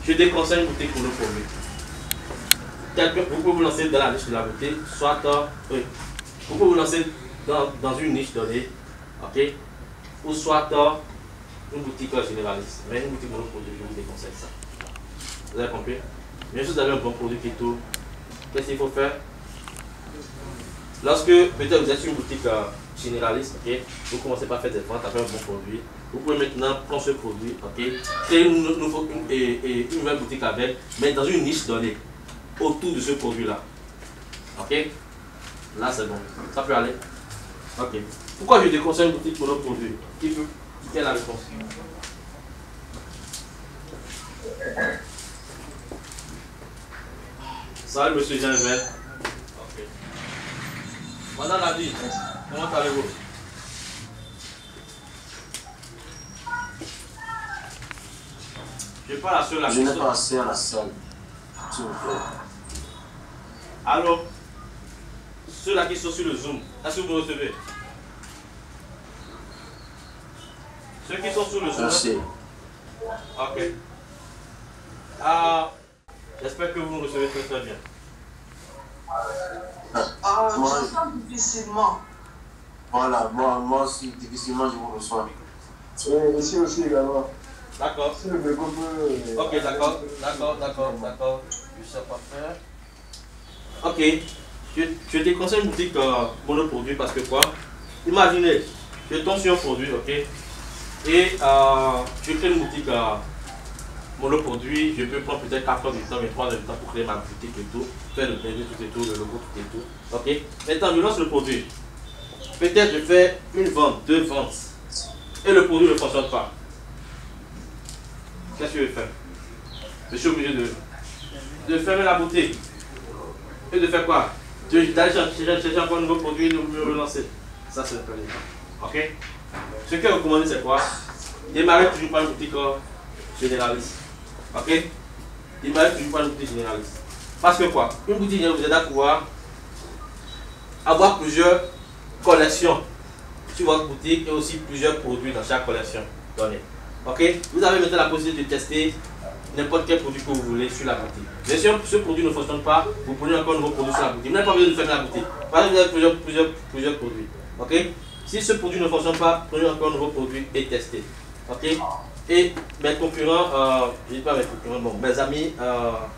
Je déconseille une boutique monoproduit. Vous pouvez vous lancer dans la niche de la beauté, soit oui. Vous pouvez vous lancer dans une niche donnée, ok? Ou soit une boutique généraliste. Mais une boutique monoproduit, je vous déconseille ça. Vous avez compris? Bien sûr, vous avez un bon produit qui tourne. Qu'est-ce qu'il faut faire? Lorsque peut-être vous êtes sur une boutique généraliste, ok? Vous commencez par faire des ventes, à faire un bon produit. Vous pouvez maintenant prendre ce produit, ok? Créer une nouvelle boutique avec, mais dans une niche donnée, autour de ce produit-là. Ok? Là, c'est bon. Ça peut aller? Ok. Pourquoi je déconseille une boutique monoproduit? Qui veut? Quelle est la réponse? Salut, monsieur Jean-Hubert. Ok. Madame la vie, comment allez-vous? Je parle à ceux-là. Je n'ai pas assez à la salle. S'il vous plaît. Alors, ceux-là qui sont sur le Zoom, est-ce que vous me recevez? Ceux qui sont sur le Zoom. Merci. Ok. J'espère que vous me recevez très très bien. Moi, difficilement. Voilà, moi aussi, difficilement je vous reçois. Oui, ici aussi également. D'accord. Si le béco peut... Ok, d'accord. Je sais pas faire. Ok. Je te conseille une boutique monoproduit parce que quoi? Imaginez, je tombe sur un produit, ok? Et je crée une boutique monoproduit, je peux prendre peut-être 4 heures du temps, mais 3 heures du temps pour créer ma boutique et tout, faire le branding tout et tout, le logo tout et tout. Ok? Maintenant, je lance le produit. Peut-être je fais une vente, 2 ventes, et le produit ne fonctionne pas. Qu'est-ce que je vais faire? Je suis obligé de fermer la boutique. Et de faire quoi? D'aller chercher encore un nouveau produit et de me relancer. Ça, c'est le plan. Ok? Ce que je recommande, c'est quoi? Démarrer toujours par une boutique généraliste. Ok? Démarrer toujours par une boutique généraliste. Parce que quoi? Une boutique généraliste vous aide à pouvoir avoir plusieurs collections sur votre boutique et aussi plusieurs produits dans chaque collection donnée. Ok? Vous avez maintenant la possibilité de tester n'importe quel produit que vous voulez sur la boutique. Bien sûr, ce produit ne fonctionne pas, vous prenez encore un nouveau produit sur la boutique. Vous n'avez pas besoin de fermer la boutique. Par exemple, vous avez plusieurs produits. Ok? Si ce produit ne fonctionne pas, prenez encore un nouveau produit et testez. Ok? Et mes concurrents, je ne dis pas mes concurrents, bon, mes amis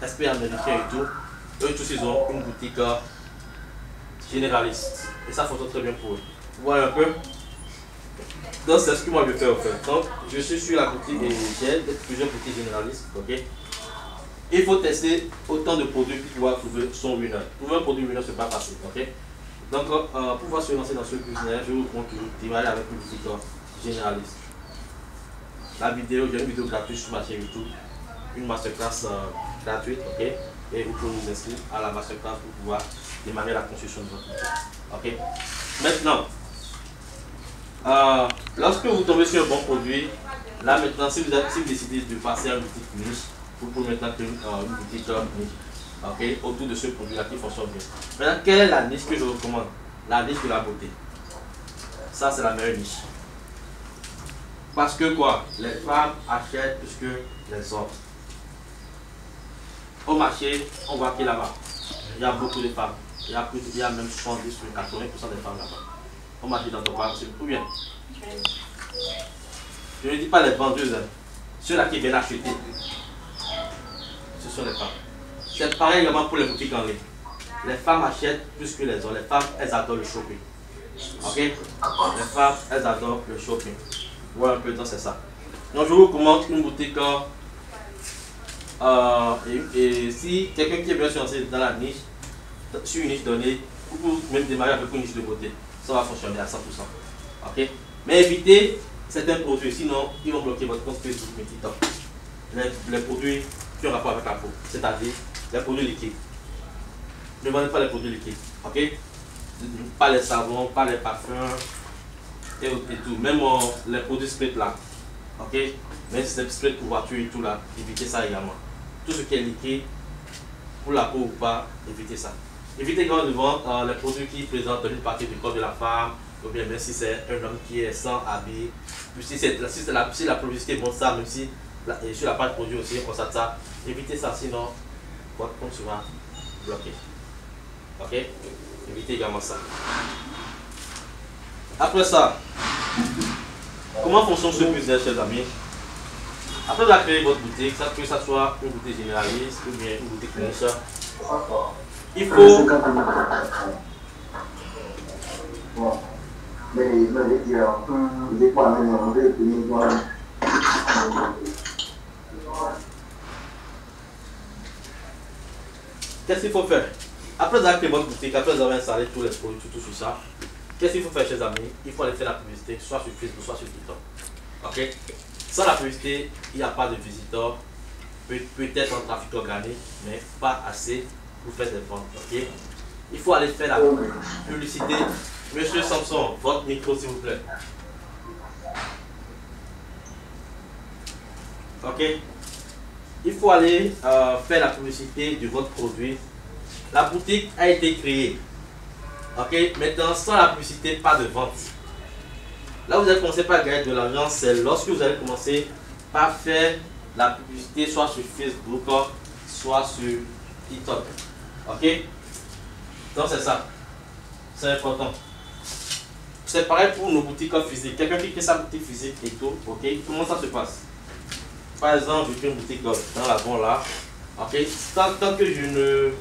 experts américains et tout, eux tous ils ont une boutique généraliste. Et ça fonctionne très bien pour eux. Vous voyez un peu? Donc c'est ce que moi je fais en fait. Donc je suis sur la boutique et j'ai plusieurs boutiques généralistes. Ok? Il faut tester autant de produits pour pouvoir trouver son winner. Trouver un produit winner, c'est pas facile. Ok? Donc pour pouvoir se lancer dans ce business, je vous recommande toujours de démarrer avec une boutique généraliste. La vidéo, j'ai une vidéo gratuite sur ma chaîne YouTube, une masterclass gratuite, ok? Et vous pouvez vous inscrire à la masterclass pour pouvoir démarrer la construction de votre boutique. Ok? Maintenant, lorsque vous tombez sur un bon produit, là maintenant, si vous décidez de passer à une boutique niche, vous pouvez maintenant créer une boutique niche, ok, autour de ce produit-là qui fonctionne bien. Maintenant, quelle est la niche que je recommande? La niche de la beauté. Ça, c'est la meilleure niche. Parce que quoi? Les femmes achètent plus que les hommes. Au marché, on voit qu'il là-bas, il y a beaucoup de femmes. Il y a même 70 ou 80% des femmes là-bas. Au marché dans ton bar, c'est tout bien. Je ne dis pas les vendeuses, hein. Ceux-là qui viennent acheter. Ce sont les femmes. C'est pareil également pour les boutiques en ligne. Les femmes achètent plus que les hommes. Les femmes, elles adorent le shopping. Ok? Les femmes, elles adorent le shopping. Voilà un peu, donc c'est ça. Donc je vous recommande une boutique. Et si quelqu'un qui est bien lancé dans la niche, sur une niche donnée, vous pouvez même démarrer avec une niche de beauté. Ça va fonctionner à 100%. Ok? Mais évitez certains produits, sinon ils vont bloquer votre compte Facebook et TikTok. Les produits qui ont rapport avec la peau, c'est-à-dire les produits liquides. Ne vendez pas les produits liquides. Ok? Pas les savons, pas les parfums et tout. Même les produits spray là. Ok? Mais si c'est spray pour voiture et tout là, évitez ça également. Tout ce qui est liquide, pour la peau ou pas, évitez ça. Évitez également de vendre les produits qui présentent une partie du corps de la femme, ou bien même si c'est un homme qui est sans habit. Si la publicité montre ça, même si et sur la page produit aussi, on constate ça, évitez ça, sinon votre compte sera bloqué. Ok? Évitez également ça. Après ça, comment fonctionne ce business, chers amis? Après vous avez créé votre boutique, ça peut que ça soit une boutique généraliste ou bien une boutique fournisseur. Il faut... Qu'est-ce qu'il faut faire? Après vous avez créé votre boutique, après vous avez installé tous les produits, tout sur ça, qu'est-ce qu'il faut faire, chers amis? Il faut aller faire la publicité, soit sur Facebook, soit sur TikTok. Ok? Sans la publicité, il n'y a pas de visiteurs. Peut-être un trafic organique, mais pas assez pour faire des ventes. Ok? Il faut aller faire la publicité. Monsieur Samson, votre micro s'il vous plaît. Ok? Il faut aller faire la publicité de votre produit. La boutique a été créée. Ok? Maintenant, sans la publicité, pas de vente. Là, vous allez commencer par gagner de l'argent, c'est lorsque vous allez commencer par faire la publicité soit sur Facebook, soit sur TikTok. Ok? Donc, c'est ça. C'est important. C'est pareil pour nos boutiques physiques. Quelqu'un qui crée sa boutique physique et tout, ok? Comment ça se passe? Par exemple, je crée une boutique dans la bon là. Ok? Tant que je ne...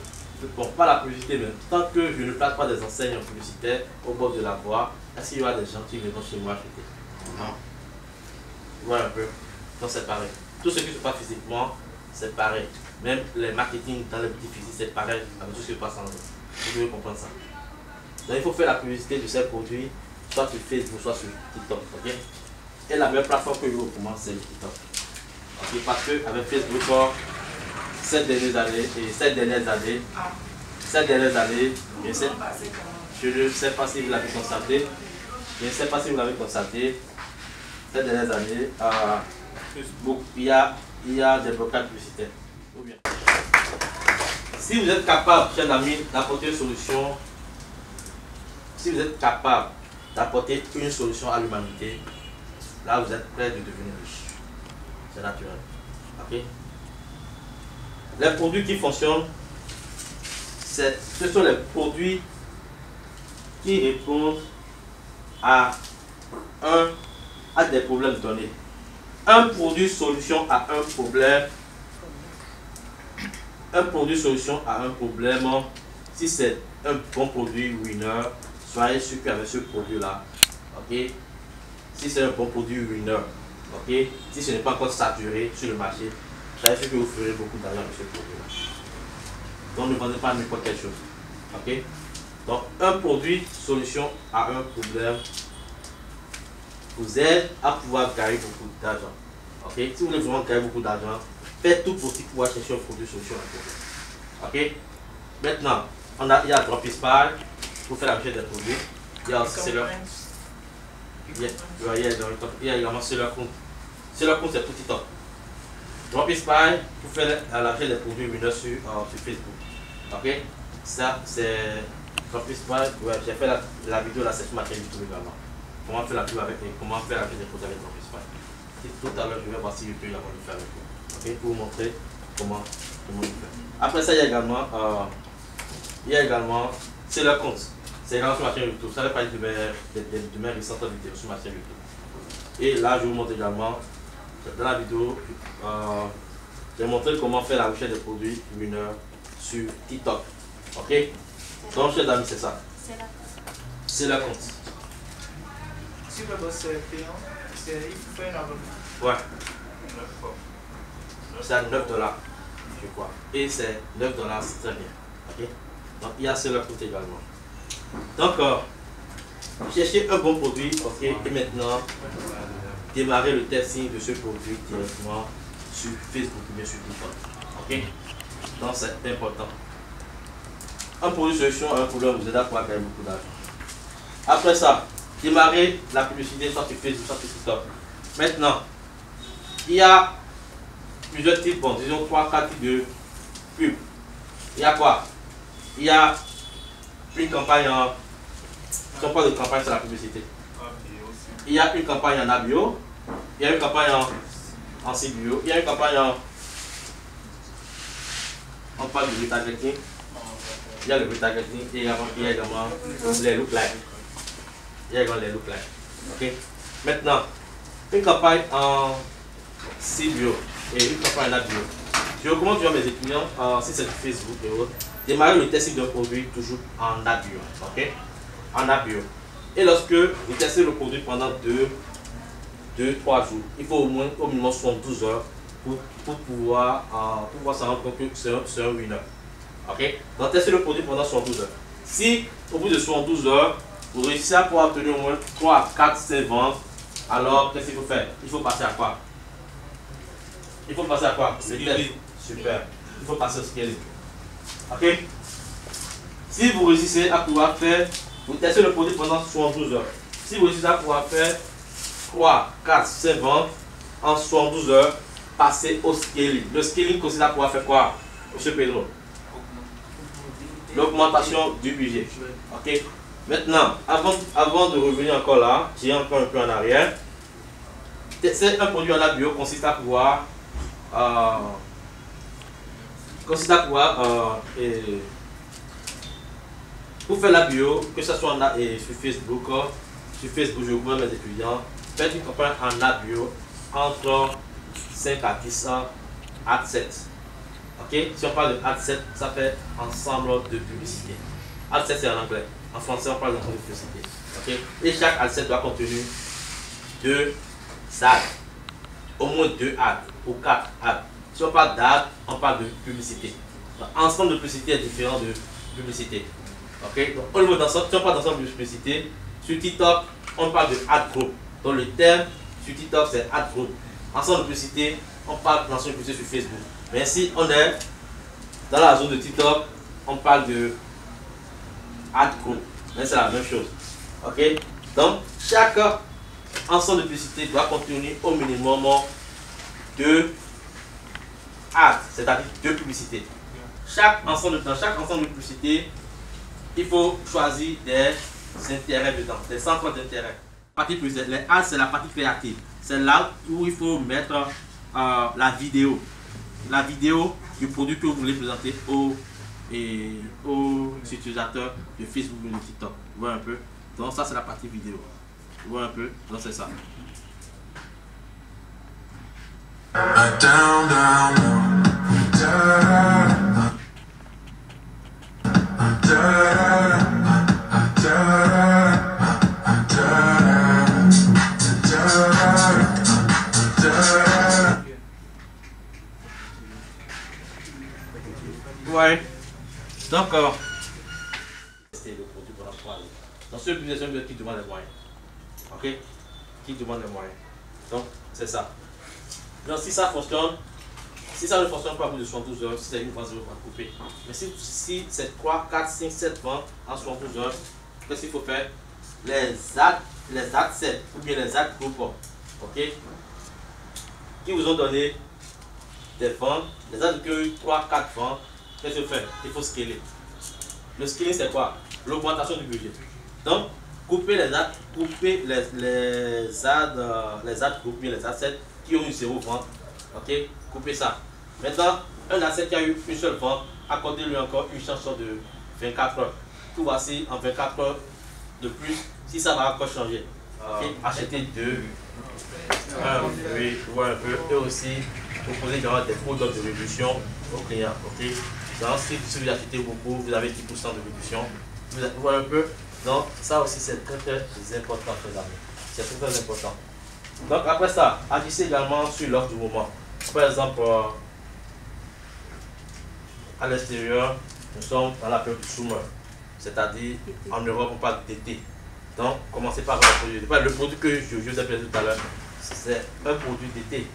Bon, pas la publicité, mais tant que je ne place pas des enseignes publicitaires au bord de la voie, est-ce qu'il y aura des gens qui viendront chez moi acheter? Non. Voilà un peu. Donc c'est pareil. Tout ce qui se passe physiquement, c'est pareil. Même les marketing dans les boutiques physiques, c'est pareil avec tout ce qui se passe en ligne. Vous devez comprendre ça. Donc il faut faire la publicité de ces produits, soit sur Facebook, soit sur TikTok. Ok? Et la meilleure plateforme que je vous recommande, c'est le TikTok. Ok? Parce qu'avec Facebook, ces dernières années, je ne sais pas si vous l'avez constaté, ces dernières années, il y a des blocages publicitaires. Si vous êtes capable, chers amis, d'apporter une solution, à l'humanité, là vous êtes prêt de devenir riche. C'est naturel. Ok? Les produits qui fonctionnent, ce sont les produits qui répondent à des problèmes donnés. Un produit solution à un problème. Si c'est un bon produit winner, soyez sûr qu'avec ce produit-là, ok, si c'est un bon produit winner, ok, si ce n'est pas encore saturé sur le marché, soyez sûr que vous ferez beaucoup d'argent avec ce produit-là. Donc ne vendez pas n'importe quelle chose. Ok? Donc un produit solution à un problème vous aide à pouvoir gagner beaucoup d'argent. Ok? Si vous voulez vraiment gagner beaucoup d'argent, faites tout possible pour chercher un produit solution à un problème. Ok? Maintenant, il y a Dropispy pour faire la recherche des produits. Il y a aussi Seller. Il y a également Seller Compte. Seller Compte, c'est pour TikTok. Dropispy pour faire la recherche des produits winners sur Facebook. Ok? Ça, c'est Dropispy. Ouais, j'ai fait la vidéo là, c'est sur ma chaîne YouTube également. Comment faire la pub avec comment faire la recherche des produits avec Dropispy. Tout à l'heure, je vais voir si je peux le faire avec vous. Ok? Pour vous montrer comment le faire. Après ça, il y a également Seller Compte. C'est également sur ma chaîne YouTube. Ça va parler de mes récentes vidéos sur ma chaîne YouTube. Et là, je vous montre également, dans la vidéo, j'ai montré comment faire la recherche des produits winners sur TikTok. Ok? Donc, chers amis, c'est ça. C'est la compte. Si le boss est payant, il faut faire un abonnement. Ouais. C'est à 9 $, je crois. Et c'est 9 $, c'est très bien. Ok? Donc, il y a cela compte également. Donc, cherchez un bon produit, ok? Et maintenant, démarrer le testing de ce produit directement sur Facebook ou bien sur TikTok. Ok? Donc c'est important. Un produit solution à un problème vous aide à pouvoir gagner beaucoup d'argent. Après ça, démarrer la publicité soit sur Facebook, soit sur TikTok. Maintenant, il y a plusieurs types, bon, disons 3-4 types de pubs. Il y a quoi? Il y a une campagne en... Si on parle de campagne, c'est la publicité. Il y a une campagne en ABIO, il y a une campagne en CBio, il y a une campagne en... On parle de retargeting. Il y a le retargeting et il y a également les lookalikes. Il y a également les lookalikes. Ok. Maintenant, une campagne en CBio et une campagne en ABIO. Je recommande toujours à mes étudiants, si c'est sur Facebook et autres, démarrer le testing d'un produit toujours en ABIO. Ok. En ABIO. Et lorsque vous testez le produit pendant 2-3 jours, il faut au minimum 72 heures pour pouvoir s'en rendre compte que c'est un winner. Ok? Donc testez le produit pendant 72 heures. Si au bout de 72 heures, vous réussissez à pouvoir obtenir au moins 3, 4, 5 ventes, alors qu'est-ce qu'il faut faire? Il faut passer à quoi? Il faut passer à quoi? Super. Il faut passer au scaling. Ok? Si vous réussissez à pouvoir faire, vous testez le produit pendant 72 heures. Si vous réussissez à pouvoir faire 3, 4, 5 ventes en 72 heures, passez au scaling. Le scaling consiste à pouvoir faire quoi, Monsieur Pedro? L'augmentation du budget. Ok. Maintenant, avant de revenir encore là, j'ai encore un peu en arrière. C'est un produit en ABIO consiste à pouvoir pour faire la bio, que ce soit sur Facebook, je recommande mes étudiants, faites une campagne en ABIO entre 5 à 10 ad 7. Ok? Si on parle de ad 7, ça fait ensemble de publicité. Ad 7 c'est en anglais. En français, on parle d'ensemble de publicité. Ok? Et chaque ad 7 doit contenir 2 ads. Au moins 2 ads ou 4 ads. Si on parle d'ads, on parle de publicité. Ensemble de publicité est différent de publicité. Ok? Donc, au niveau d'ensemble, si on parle d'ensemble de publicité, sur TikTok, on parle de ad group. Donc, le terme sur TikTok, c'est ad group. Ensemble de publicité, on parle d'ensemble de publicité sur Facebook. Mais si on est dans la zone de TikTok, on parle de ad group. Mais c'est la même chose. Ok? Donc, chaque ensemble de publicité doit contenir au minimum 2 ads, c'est-à-dire 2 publicités. Dans chaque ensemble de publicité, il faut choisir des intérêts dedans, des centres d'intérêt. Les ads, c'est la partie créative. C'est là où il faut mettre la vidéo du produit que vous voulez présenter aux utilisateurs de Facebook ou de TikTok. Vous voyez un peu? Donc ça, c'est la partie vidéo. Vous voyez un peu? Donc c'est ça. Ouais. Donc, c'est le produit pour la poêle. Dans ce utilisation qui demande les moyens. Ok? Qui demande les moyens. Donc, c'est ça. Donc, si ça fonctionne, si ça ne fonctionne pas au bout de 72 heures, si c'est une vente, on va couper. Mais si c'est 3, 4, 5, 7 ventes en 72 heures, qu'est-ce qu'il faut faire? Les ad 7 ou bien les ad group, ok? Qui vous ont donné des ventes, les ad que 3, 4 ventes, qu'est-ce qu'il faut faire? Il faut scaler. Le scaling, c'est quoi? L'augmentation du budget. Donc, couper les ad group, bien les ad 7 qui ont eu 0 vente. Ok? Coupez ça. Maintenant, un asset qui a eu une seule vente, accordez-lui encore une chance de 24 heures. Tout voici en 24 heures de plus, si ça va encore changer. Ok? Achetez 2, 1, oui, voir un peu. Et aussi, proposer des produits de réduction aux clients. Ok? Donc, si vous achetez beaucoup, vous avez 10% de réduction. Vous voyez un peu. Donc, ça aussi, c'est très important, très amis. C'est très important. Donc, après ça, agissez également sur l'offre du moment. Par exemple, à l'extérieur, nous sommes dans la période du summer, c'est-à-dire en Europe, on parle d'été. Donc, commencez par le produit. Le produit que je vous ai appelé tout à l'heure, c'est un produit d'été.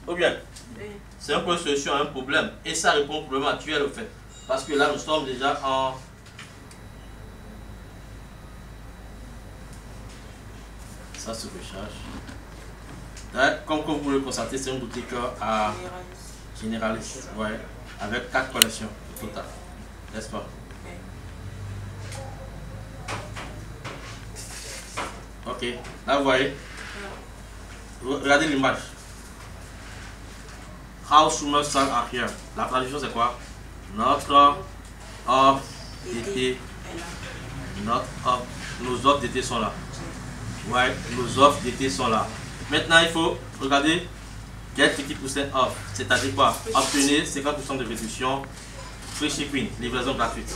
Ou bien, c'est un point de solution à un problème. Et ça répond au problème actuel, au fait. Parce que là, nous sommes déjà en... Ça se recharge. Comme vous pouvez le constater, c'est une boutique à généraliste, ouais, avec 4 collections au total. N'est-ce pas? Ok, là vous voyez. Regardez l'image. How summer sun are here. La traduction c'est quoi? Notre offre d'été. Nos offres d'été sont là. Ouais, nos offres d'été sont là. Maintenant il faut regarder get 50% off. C'est-à-dire quoi? Obtenez 50% de réduction. Free shipping, livraison gratuite.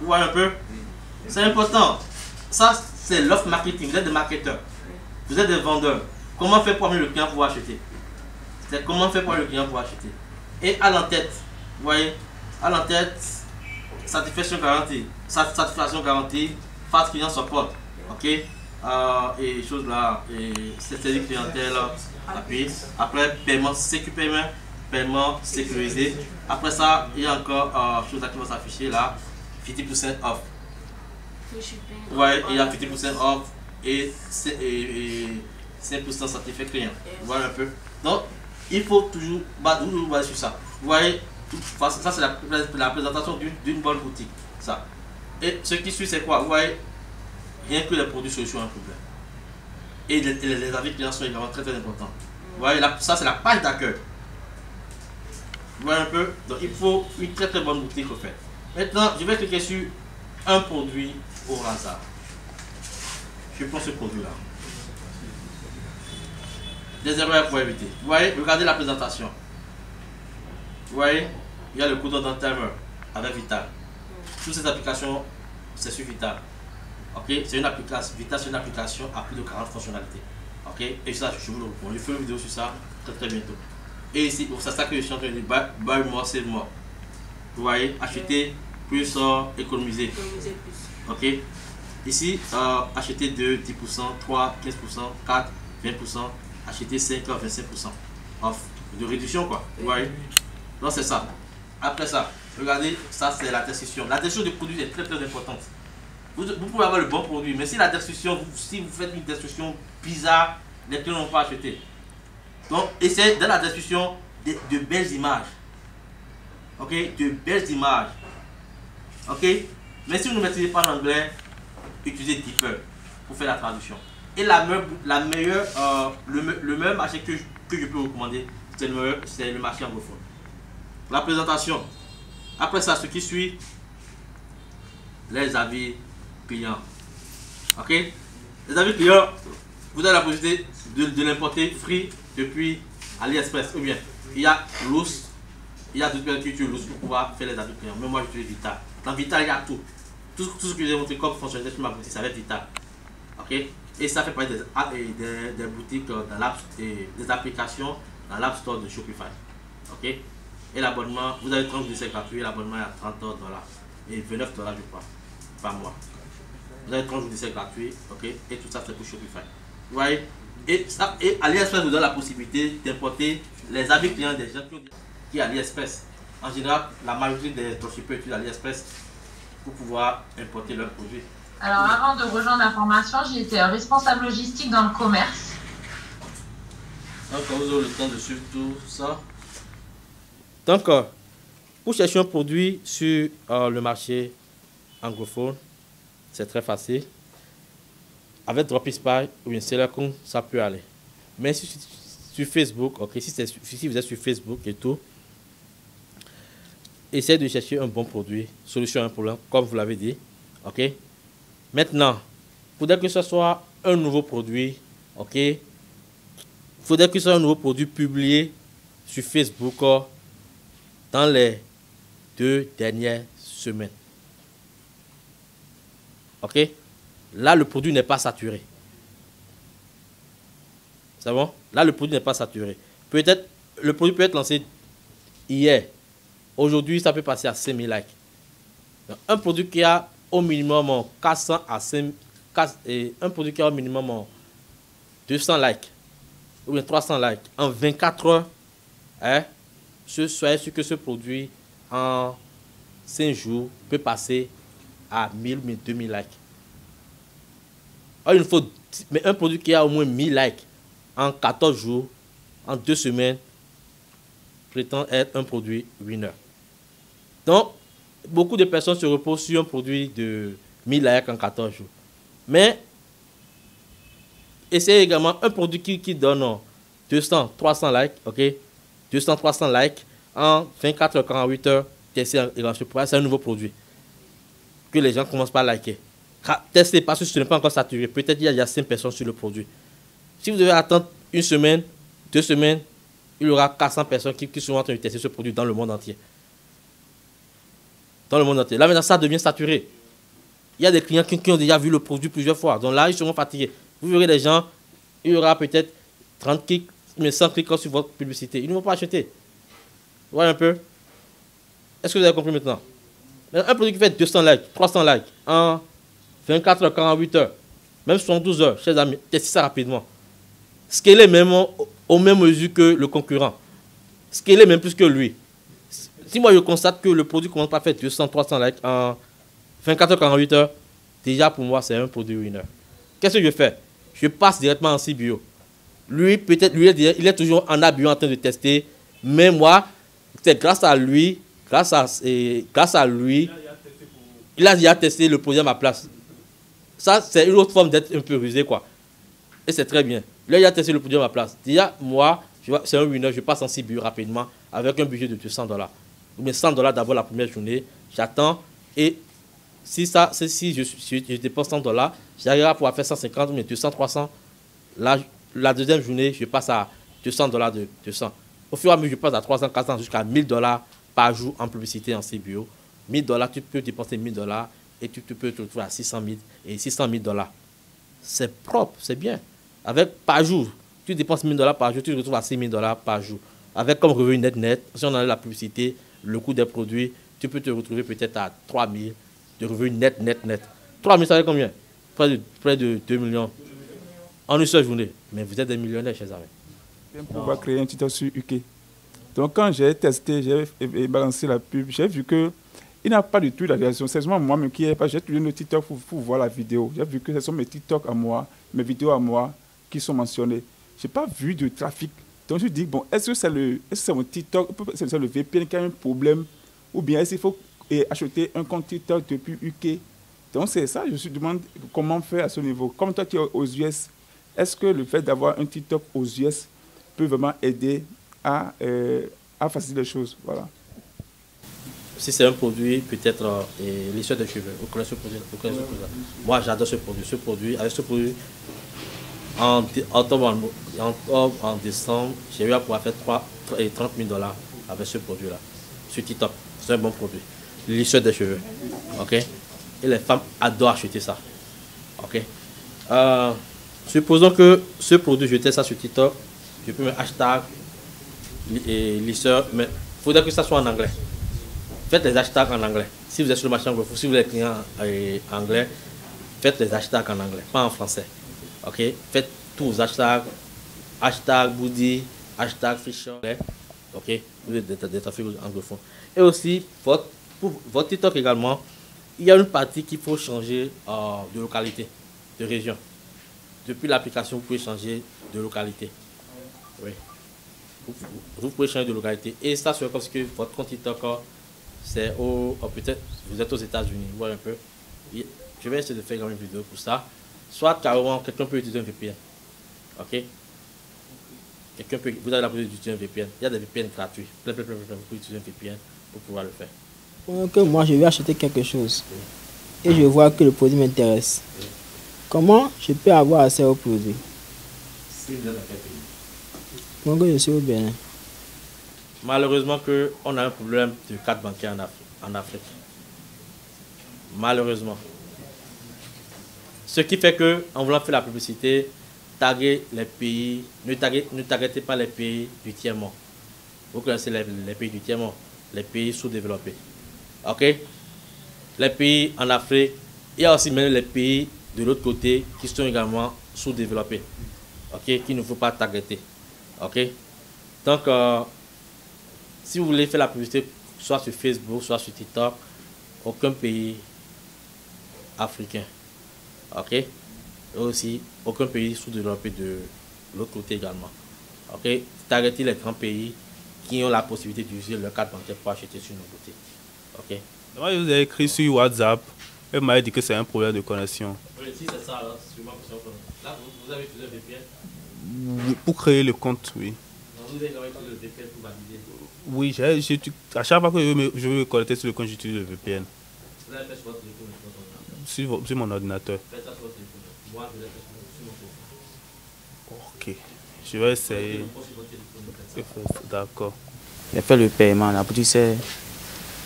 Vous voyez un peu? C'est important. Ça, c'est l'offre marketing. Vous êtes des marketeurs. Vous êtes des vendeurs. Comment faire pour amener le client pour acheter? C'est comment faire pour le client pour acheter. Et à l'entête, vous voyez, à l'entête, satisfaction garantie. Satisfaction garantie, fast client support. Ok? Et choses là, c'est clientèle, appui. Après, paiement sécurisé. Après ça, il y a encore chose qui va s'afficher là, 50% off. Ouais, il y a 50% off et 5% certifié client. Vous voyez un peu. Donc, il faut toujours baser sur ça. Vous voyez, ça c'est la présentation d'une bonne boutique. Ça. Et ce qui suit, c'est quoi? Vous voyez, rien que les produits solutions un problème. Et les avis clients sont également très importants. Vous voyez, là, ça c'est la page d'accueil. Vous voyez un peu? Donc il faut une très bonne boutique au fait. Maintenant, je vais cliquer sur un produit au hasard. Je prends ce produit-là. Des erreurs pour éviter. Vous voyez, regardez la présentation. Vous voyez, il y a le couteau dans timer avec Vital. Toutes ces applications, c'est sur Vital. Ok, c'est une application. Vital, c'est une application à plus de 40 fonctionnalités. Ok, et ça, je vous le recommande. Je fais une vidéo sur ça très bientôt. Et ici, c'est ça que je suis en train de dire, buy more, save more. Vous voyez, acheter plus, économiser. Ok, ici, acheter 2, 10%, 3, 15%, 4, 20%, acheter 5, 25% off de réduction quoi. Vous voyez, donc c'est ça. Après ça, regardez, ça c'est la description. La description du produit est très importante. Vous pouvez avoir le bon produit, mais si la description, si vous faites une description bizarre, les clients n'ont pas acheté. Donc, essayez dans la description de belles images. Ok, de belles images. Ok, mais si vous ne maîtrisez pas l'anglais, utilisez Deeper pour faire la traduction. Et le meilleur marché que je peux recommander, c'est le marché anglophone. La présentation. Après ça, ce qui suit, les avis clients. Ok, les avis clients, vous avez la possibilité de l'importer free depuis AliExpress. Ou bien, il y a Loose, il y a d'autres personnes qui utilisent Loose pour pouvoir faire les avis clients. Mais moi, j'utilise Vital. Dans Vital, il y a tout. Tout ce que j'ai montré comme fonctionnalité sur ma boutique, ça va être Vital. Ok, et ça fait partie des boutiques, des applications dans l'App Store de Shopify. Ok, et l'abonnement, vous avez 30 essais gratuits, l'abonnement est à $30 et $29 je crois, par mois. Vous avez 30 jours d'essai gratuits, ok, et tout ça c'est pour Shopify. Vous voyez, et AliExpress vous donne la possibilité d'importer les avis clients des gens qui AliExpress. En général, la majorité des dropshippers utilisent AliExpress pour pouvoir importer leurs produits. Alors avant de rejoindre la formation, j'étais responsable logistique dans le commerce. Donc vous aurez le temps de suivre tout ça. Donc pour chercher un produit sur le marché anglophone, c'est très facile. Avec Dropify ou une Sellercoin, ça peut aller. Mais si sur Facebook, ok, si vous êtes sur Facebook et tout, essayez de chercher un bon produit, solution à un problème, comme vous l'avez dit. Ok. Maintenant, il faudrait que ce soit un nouveau produit, ok. Il faudrait que ce soit un nouveau produit publié sur Facebook dans les 2 dernières semaines. Ok. Là, le produit n'est pas saturé. C'est bon? Là, le produit n'est pas saturé. Peut-être, le produit peut être lancé hier. Aujourd'hui, ça peut passer à 5000 likes. Donc, un produit qui a au minimum 400 à 5, un produit qui a au minimum 200 likes ou bien 300 likes en 24 heures, hein, soyez sûr que ce produit en 5 jours peut passer à 1000 ou 2000 likes. Alors, il faut, mais un produit qui a au moins 1000 likes en 14 jours, en 2 semaines, prétend être un produit winner. Donc, beaucoup de personnes se reposent sur un produit de 1000 likes en 14 jours. Mais, essayez également un produit qui donne 200, 300 likes, ok? 200, 300 likes en 24 heures, 48 heures. Testez également ce produit. C'est un nouveau produit que les gens commencent par liker. Testez parce que ce n'est pas encore saturé. Peut-être il y a 5 personnes sur le produit. Si vous devez attendre une semaine, 2 semaines, il y aura 400 personnes qui sont en train de tester ce produit dans le monde entier. Dans le monde entier. Là maintenant, ça devient saturé. Il y a des clients qui ont déjà vu le produit plusieurs fois. Donc là, ils seront fatigués. Vous verrez des gens, il y aura peut-être 30 clics, mais 100 clics sur votre publicité. Ils ne vont pas acheter. Vous voyez un peu? Est-ce que vous avez compris maintenant? Un produit qui fait 200 likes, 300 likes en 24 heures, 48 heures, même 72 heures, chers amis, testez ça rapidement. Scalez même aux mêmes mesures que le concurrent. Scalez même plus que lui. Si moi je constate que le produit commence pas à faire 200, 300 likes en 24 heures, 48 heures, déjà pour moi c'est un produit winner. Qu'est-ce que je fais? Je passe directement en CBO. Lui, peut-être, lui, il est toujours en ABO en train de tester, mais moi, c'est grâce à lui, il a déjà testé le produit à ma place. Ça, c'est une autre forme d'être un peu rusé, quoi. Et c'est très bien. Là, il a testé le produit à ma place. Déjà, moi, c'est un winner, je passe en CBO rapidement avec un budget de $200. Mais $100 d'abord la première journée, j'attends. Et si je dépense $100, j'arriverai à pouvoir faire 150, mais 200, 300. La deuxième journée, je passe à $200 de 200. Au fur et à mesure, je passe à 300, 400 jusqu'à $1000 par jour en publicité en CBO. $1000, tu peux dépenser $1000 et tu peux te retrouver à 600 000 et $600 000. C'est propre, c'est bien. Avec par jour, tu dépenses $1000 par jour, tu te retrouves à $6000 par jour. Avec comme revenu net, si on enlève la publicité, le coût des produits, tu peux te retrouver peut-être à 3000 de revenus net. 3000, ça fait combien? Près de 2 millions en une seule journée. Mais vous êtes des millionnaires, chers amis. Pour pouvoir créer un tuteur sur UK. Donc quand j'ai testé, j'ai balancé la pub, j'ai vu que il n'a pas du tout la réaction. C'est seulement moi-même qui ai pas. J'ai trouvé nos TikTok pour voir la vidéo. J'ai vu que ce sont mes TikTok à moi, mes vidéos à moi qui sont mentionnées. Je n'ai pas vu de trafic. Donc je dis, bon, est-ce que c'est mon TikTok, c'est le VPN qui a un problème, ou bien est-ce qu'il faut acheter un compte TikTok depuis UK? Donc c'est ça, je me demande comment faire à ce niveau. Comme toi tu es aux US, est-ce que le fait d'avoir un TikTok aux US peut vraiment aider à faciliter les choses? Voilà. Si c'est un produit, peut-être l'issue des cheveux. Vous connaissez ce produit? Moi, j'adore ce produit. Avec ce produit, en décembre, j'ai eu à pouvoir faire $30 000 avec ce produit-là. Sur TikTok. C'est un bon produit. L'issue des cheveux. OK? Et les femmes adorent acheter ça. OK? Supposons que ce produit, je teste ça sur TikTok. Je peux mettre hashtag lisseur, mais il faudrait que ça soit en anglais. Faites les hashtags en anglais. Si vous êtes sur le marché anglophone, si vous êtes client anglais, faites les hashtags en anglais, pas en français. Ok? Faites tous vos hashtags. Hashtag Boudi, hashtag Fisher. Ok? Vous êtes des trafics anglophones. Et aussi, pour votre TikTok également, il y a une partie qu'il faut changer de localité, de région. Depuis l'application, vous pouvez changer de localité. Oui. Vous pouvez changer de localité. Et ça, c'est parce que votre compte TikTok, c'est peut-être vous êtes aux États-Unis, vous voyez un peu. Je vais essayer de faire une vidéo pour ça. Soit carrément, quelqu'un peut utiliser un VPN. Ok? Vous avez la possibilité d'utiliser un VPN. Il y a des VPN gratuits. Vous pouvez utiliser un VPN pour pouvoir le faire. Pendant que moi, je vais acheter quelque chose et je vois que le produit m'intéresse. Comment je peux avoir accès au produit? Si vous êtes dans quel pays? Moi, je suis au Bénin. Malheureusement, on a un problème de carte bancaire en Afrique. Malheureusement. Ce qui fait que, en voulant faire la publicité, taguer les pays, ne targetez pas les pays du tiers-monde. Vous connaissez les pays du tiers-monde, les pays sous-développés. Ok? Les pays en Afrique, il y a aussi même les pays de l'autre côté qui sont également sous-développés. Ok? Qu'il ne faut pas targeter. Ok? Donc, si vous voulez faire la publicité, soit sur Facebook, soit sur TikTok, aucun pays africain. Ok? Et aussi, aucun pays sous-développé de l'autre côté également. Ok? Targetez les grands pays qui ont la possibilité d'utiliser leur carte bancaire pour acheter sur nos côtés. Ok? Moi, je vous ai écrit sur WhatsApp et vous m'avez dit que c'est un problème de connexion. Oui, si c'est ça, alors, c'est sûrement que c'est un problème. Là, vous avez utilisé le VPN? Pour créer le compte, oui. Non, vous avez utilisé le VPN pour valider? Oui, à chaque fois que je veux me connecter sur le compte, j'utilise le VPN. Vous avez fait sur votre téléphone ou sur votre ordinateur? Sur mon ordinateur. Faites ça sur votre téléphone. Moi, je l'ai fait sur mon téléphone. Ok, je vais essayer. D'accord. J'ai fait le paiement. La boutique, c'est...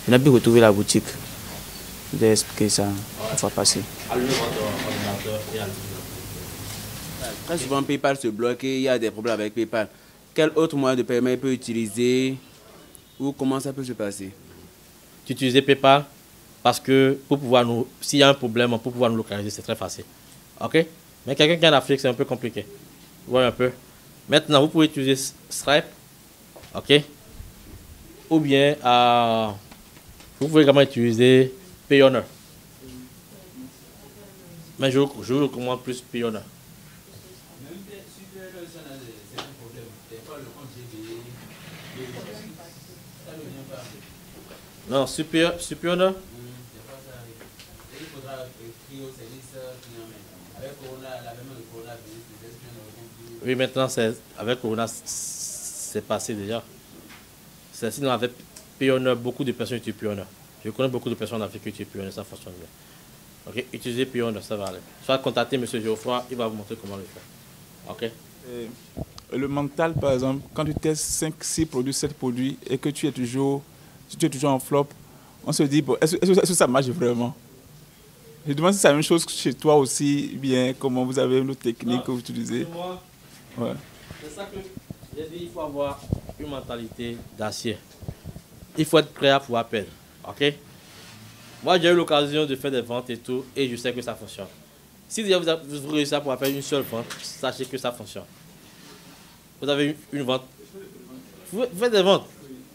Je n'ai plus retrouvé la boutique. Je vais expliquer ça une fois passé. Allumez votre ordinateur et allumez. Très souvent, PayPal se bloque et il y a des problèmes avec PayPal. Quel autre moyen de paiement il peut utiliser ou comment ça peut se passer? Tu utilises PayPal parce que pour pouvoir nous, s'il y a un problème, pour pouvoir nous localiser, c'est très facile. Ok? Mais quelqu'un qui est en Afrique, c'est un peu compliqué. Vous voyez un peu? Maintenant, vous pouvez utiliser Stripe. Ok? Ou bien, vous pouvez également utiliser Payoneer. Mais je vous recommande plus Payoneer. Non, Payoneer. Oui, maintenant, avec Corona, c'est passé déjà. Sinon, avec Payoneer, beaucoup de personnes utilisent Payoneer. Je connais beaucoup de personnes en Afrique qui utilisent Payoneer, ça fonctionne bien. Ok, utilisez Payoneer, ça va aller. Soit contactez M. Geoffroy, il va vous montrer comment le faire. Ok. Le mental, par exemple, quand tu testes 5, 6 produits, 7 produits et que tu es toujours en flop, on se dit, bon, est-ce que ça marche vraiment? Je demande si c'est la même chose chez toi aussi, bien comment vous avez une technique que vous utilisez. Ouais. C'est ça que j'ai dit, il faut avoir une mentalité d'acier. Il faut être prêt à pouvoir perdre. Ok? Moi, j'ai eu l'occasion de faire des ventes et tout, et je sais que ça fonctionne. Si déjà vous réussissez à pouvoir faire une seule vente, sachez que ça fonctionne. Vous avez une vente. Vous faites des ventes.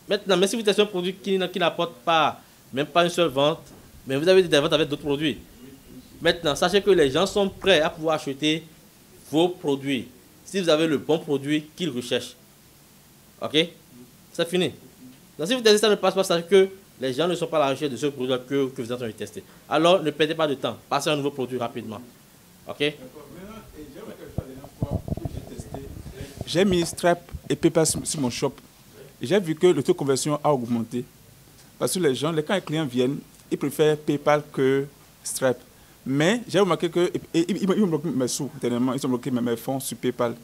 Maintenant, même si vous testez un produit qui n'apporte pas, même pas une seule vente, mais vous avez des ventes avec d'autres produits. Maintenant, sachez que les gens sont prêts à pouvoir acheter vos produits. Si vous avez le bon produit qu'ils recherchent. Ok? C'est fini. Donc, si vous testez ça ne passe pas, sachez que les gens ne sont pas à la recherche de ce produit que vous êtes en train de tester. Alors, ne perdez pas de temps. Passez à un nouveau produit rapidement. Ok? J'ai mis Stripe et PayPal sur mon shop. J'ai vu que le taux de conversion a augmenté. Parce que les gens, quand les clients viennent, ils préfèrent PayPal que Stripe. Mais j'ai remarqué qu'ils m'ont bloqué mes sous, dernièrement. Ils ont bloqué mes fonds sur PayPal.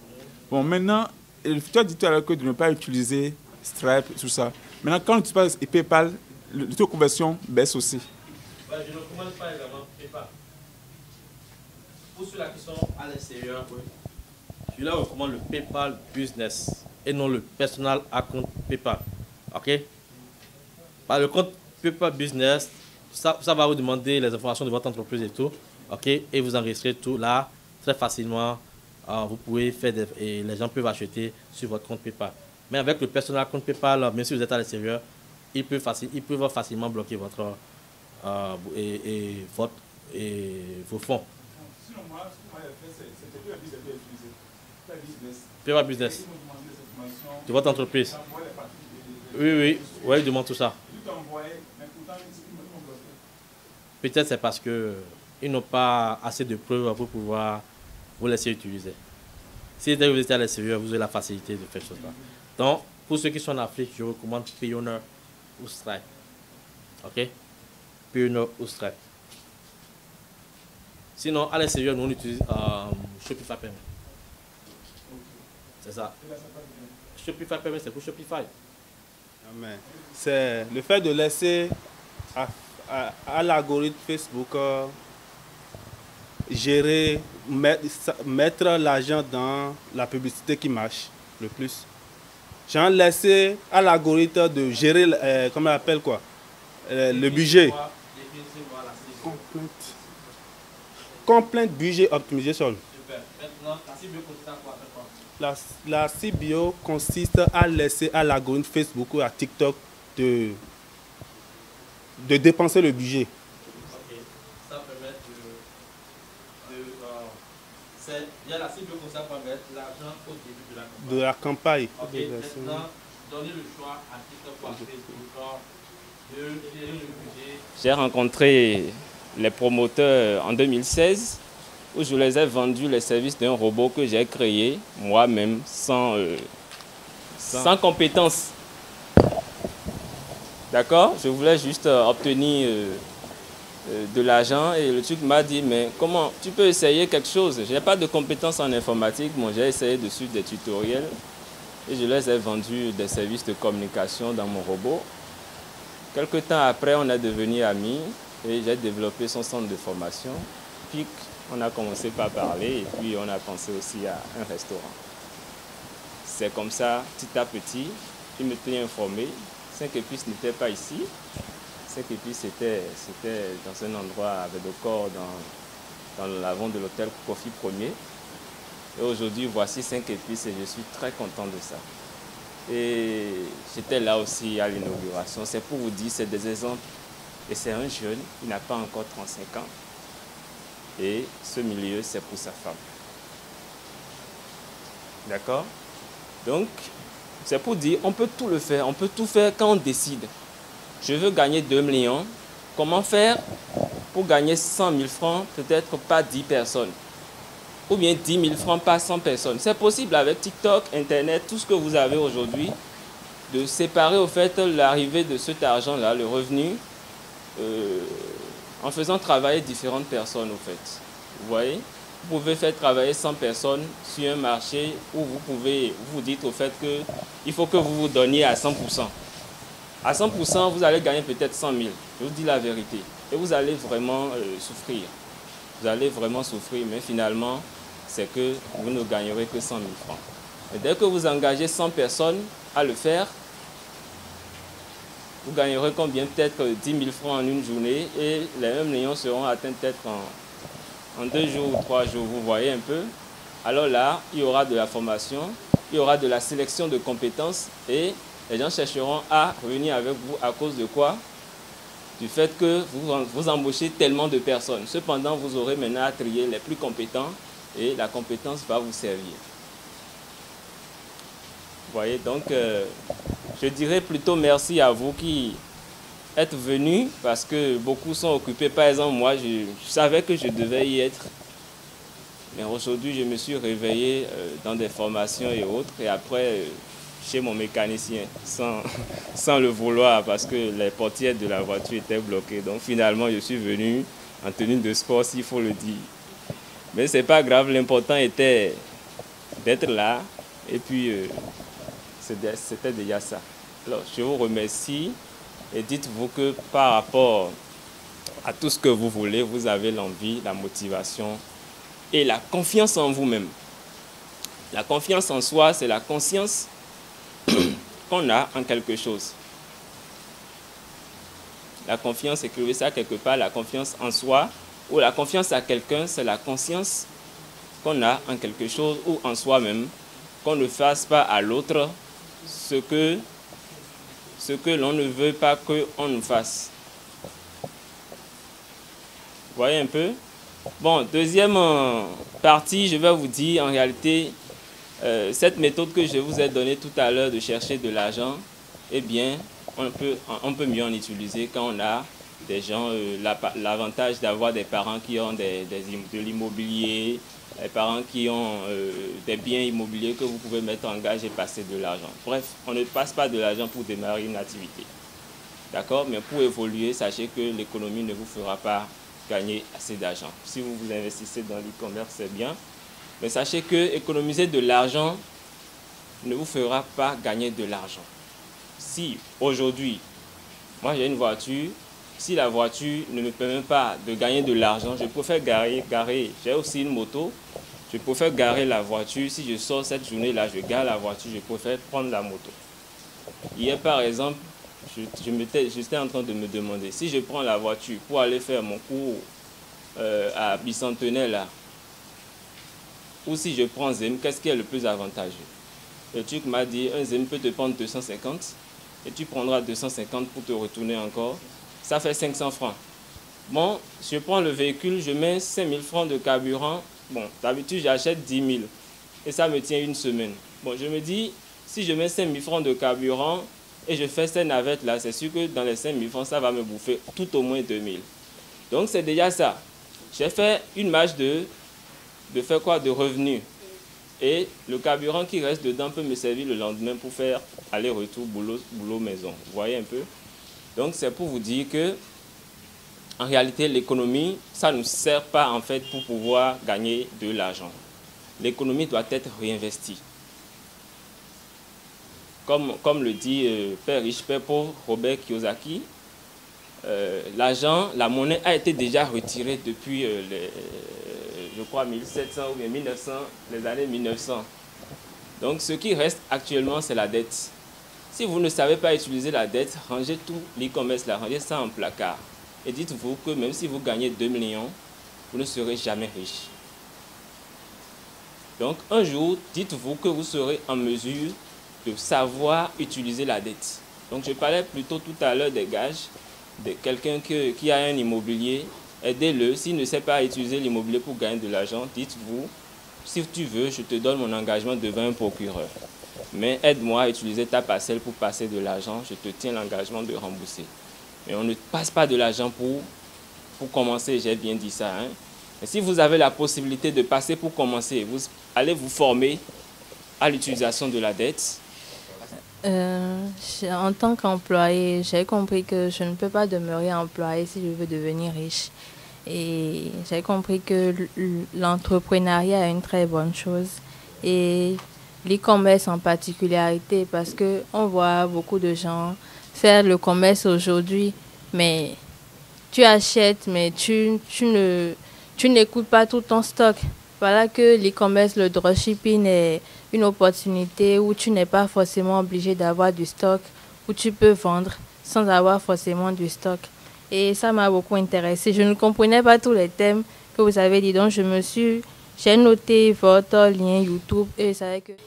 Bon, maintenant, tu as dit tout à l'heure que de ne pas utiliser Stripe, tout ça. Maintenant, quand tu utilises PayPal, le taux de conversion baisse aussi. Ouais, je ne recommande pas également PayPal. Pour ceux-là qui sont à l'extérieur, je leur recommande le PayPal Business et non le Personal Account PayPal. Ok? Par le compte PayPal Business, ça va vous demander les informations de votre entreprise et tout. Ok? Et vous enregistrez tout là très facilement. Vous pouvez faire et les gens peuvent acheter sur votre compte PayPal. Mais avec le Personal Account PayPal, même si vous êtes à l'extérieur, ils peuvent facilement bloquer votre vos fonds. Sinon, moi, ce que j'ai fait, c'était plus habitué d'utiliser PayPal Business. De votre entreprise. Oui, il demande tout ça. Peut-être c'est parce qu'ils n'ont pas assez de preuves pour pouvoir vous laisser utiliser. Si vous êtes à l'extérieur, vous avez la facilité de faire ça. Donc, pour ceux qui sont en Afrique, je recommande Payoneer ou Stripe. Ok? Payoneer ou Stripe. Sinon, à l'extérieur, nous on utilise Shopify Payment. C'est ça. Shopify Payment, c'est pour Shopify. Amen. C'est le fait de laisser à l'algorithme Facebook gérer, mettre l'argent dans la publicité qui marche le plus. J'ai laissé à l'algorithme de gérer, comment on appelle quoi, le budget. Complete budget optimization. Super. Maintenant, la CBO consiste à quoi? La CBO consiste à laisser à l'algorithme Facebook ou à TikTok de dépenser le budget. Ok. Ça permet il y a la CBO consiste à mettre l'argent au début de la campagne. De la campagne. Ok. Maintenant, donnez le choix à TikTok ou à Facebook J'ai rencontré les promoteurs en 2016 où je les ai vendus les services d'un robot que j'ai créé moi-même sans compétence. D'accord? Je voulais juste obtenir de l'argent et le truc m'a dit, mais comment tu peux essayer quelque chose? Je n'ai pas de compétences en informatique, bon, j'ai essayé de suivre des tutoriels et je les ai vendus des services de communication dans mon robot. Quelque temps après, on est devenus amis et j'ai développé son centre de formation. Puis on a commencé par parler et puis on a pensé aussi à un restaurant. C'est comme ça, petit à petit, il me tenait informé. 5 épices n'était pas ici. 5 épices, c'était dans un endroit avec le corps dans l'avant de l'hôtel Coffee Premier. Et aujourd'hui, voici 5 épices et je suis très content de ça. Et j'étais là aussi à l'inauguration. C'est pour vous dire, c'est des exemples. Et c'est un jeune, il n'a pas encore 35 ans. Et ce milieu, c'est pour sa femme. D'accord? Donc, c'est pour dire, on peut tout le faire. On peut tout faire quand on décide. Je veux gagner 2 millions. Comment faire pour gagner 100 000 francs, peut-être pas 10 personnes? Ou bien 10 000 francs par 100 personnes. C'est possible avec TikTok, Internet, tout ce que vous avez aujourd'hui, de séparer au fait l'arrivée de cet argent-là, le revenu, en faisant travailler différentes personnes au fait. Vous voyez? Vous pouvez faire travailler 100 personnes sur un marché où vous dites au fait qu'il faut que vous vous donniez à 100%. À 100%, vous allez gagner peut-être 100 000. Je vous dis la vérité. Et vous allez vraiment souffrir. Vous allez vraiment souffrir, mais finalement, c'est que vous ne gagnerez que 100 000 francs. Et dès que vous engagez 100 personnes à le faire, vous gagnerez combien? Peut-être 10 000 francs en une journée et les 1 million seront atteints peut-être en 2 jours ou 3 jours. Vous voyez un peu? Alors là, il y aura de la formation, il y aura de la sélection de compétences et les gens chercheront à revenir avec vous à cause de quoi? Du fait que vous embauchez tellement de personnes. Cependant, vous aurez maintenant à trier les plus compétents et la compétence va vous servir. Vous voyez, donc je dirais plutôt merci à vous qui êtes venus parce que beaucoup sont occupés. Par exemple, moi, je savais que je devais y être. Mais aujourd'hui, je me suis réveillé dans des formations et autres. Et après, chez mon mécanicien, sans le vouloir, parce que les portières de la voiture étaient bloquées. Donc finalement, je suis venu en tenue de sport, s'il faut le dire. Mais ce n'est pas grave, l'important était d'être là. Et puis, c'était déjà ça. Alors, je vous remercie et dites-vous que par rapport à tout ce que vous voulez, vous avez l'envie, la motivation et la confiance en vous-même. La confiance en soi, c'est la conscience qu'on a en quelque chose. La confiance, écrivez ça quelque part, la confiance en soi ou la confiance à quelqu'un, c'est la conscience qu'on a en quelque chose ou en soi-même, qu'on ne fasse pas à l'autre ce que l'on ne veut pas qu'on nous fasse. Vous voyez un peu? Bon, deuxième partie, je vais vous dire en réalité, cette méthode que je vous ai donnée tout à l'heure de chercher de l'argent, eh bien, on peut mieux en utiliser quand on a des gens, l'avantage d'avoir des parents qui ont de l'immobilier, des parents qui ont des biens immobiliers que vous pouvez mettre en gage et passer de l'argent. Bref, on ne passe pas de l'argent pour démarrer une activité. D'accord? Mais pour évoluer, sachez que l'économie ne vous fera pas gagner assez d'argent. Si vous vous investissez dans l'e-commerce, c'est bien. Mais sachez que économiser de l'argent ne vous fera pas gagner de l'argent. Si aujourd'hui, moi j'ai une voiture, si la voiture ne me permet pas de gagner de l'argent, je préfère garer. J'ai aussi une moto, je préfère garer la voiture. Si je sors cette journée-là, je gare la voiture, je préfère prendre la moto. Hier par exemple, j'étais en train de me demander, si je prends la voiture pour aller faire mon cours à Bicentenaire là, ou si je prends Zem, qu'est-ce qui est le plus avantageux? Le truc m'a dit, un Zem peut te prendre 250 et tu prendras 250 pour te retourner encore. Ça fait 500 francs. Bon, je prends le véhicule, je mets 5000 francs de carburant. Bon, d'habitude, j'achète 10 000 et ça me tient une semaine. Bon, je me dis, si je mets 5000 francs de carburant et je fais ces navettes-là, c'est sûr que dans les 5 000 francs, ça va me bouffer tout au moins 2 000. Donc c'est déjà ça. J'ai fait une marge de faire quoi? De revenus. Et le carburant qui reste dedans peut me servir le lendemain pour faire aller-retour, boulot, maison. Vous voyez un peu? Donc c'est pour vous dire que en réalité, l'économie, ça ne nous sert pas en fait pour pouvoir gagner de l'argent. L'économie doit être réinvestie. Comme le dit Père riche, Père pauvre, Robert Kiyosaki, l'argent, la monnaie a été déjà retirée depuis, je crois, 1700 ou bien 1900, les années 1900. Donc ce qui reste actuellement, c'est la dette. Si vous ne savez pas utiliser la dette, rangez tout l'e-commerce, rangez ça en placard. Et dites-vous que même si vous gagnez 2 millions, vous ne serez jamais riche. Donc un jour, dites-vous que vous serez en mesure de savoir utiliser la dette. Donc je parlais plutôt tout à l'heure des gages, de quelqu'un qui a un immobilier, aidez-le. S'il ne sait pas utiliser l'immobilier pour gagner de l'argent, dites-vous, si tu veux, je te donne mon engagement devant un procureur. Mais aide-moi à utiliser ta parcelle pour passer de l'argent, je te tiens l'engagement de rembourser. Mais on ne passe pas de l'argent pour commencer, j'ai bien dit ça. Et si vous avez la possibilité de passer pour commencer, vous allez vous former à l'utilisation de la dette. En tant qu'employé, j'ai compris que je ne peux pas demeurer employé si je veux devenir riche. Et j'ai compris que l'entrepreneuriat est une très bonne chose. Et l'e-commerce en particularité, parce qu'on voit beaucoup de gens faire le commerce aujourd'hui, mais tu achètes, mais tu n'écoutes pas tout ton stock. Voilà que l'e-commerce, le dropshipping est une opportunité où tu n'es pas forcément obligé d'avoir du stock, où tu peux vendre sans avoir forcément du stock. Et ça m'a beaucoup intéressée. Je ne comprenais pas tous les thèmes que vous avez dit, donc j'ai noté votre lien YouTube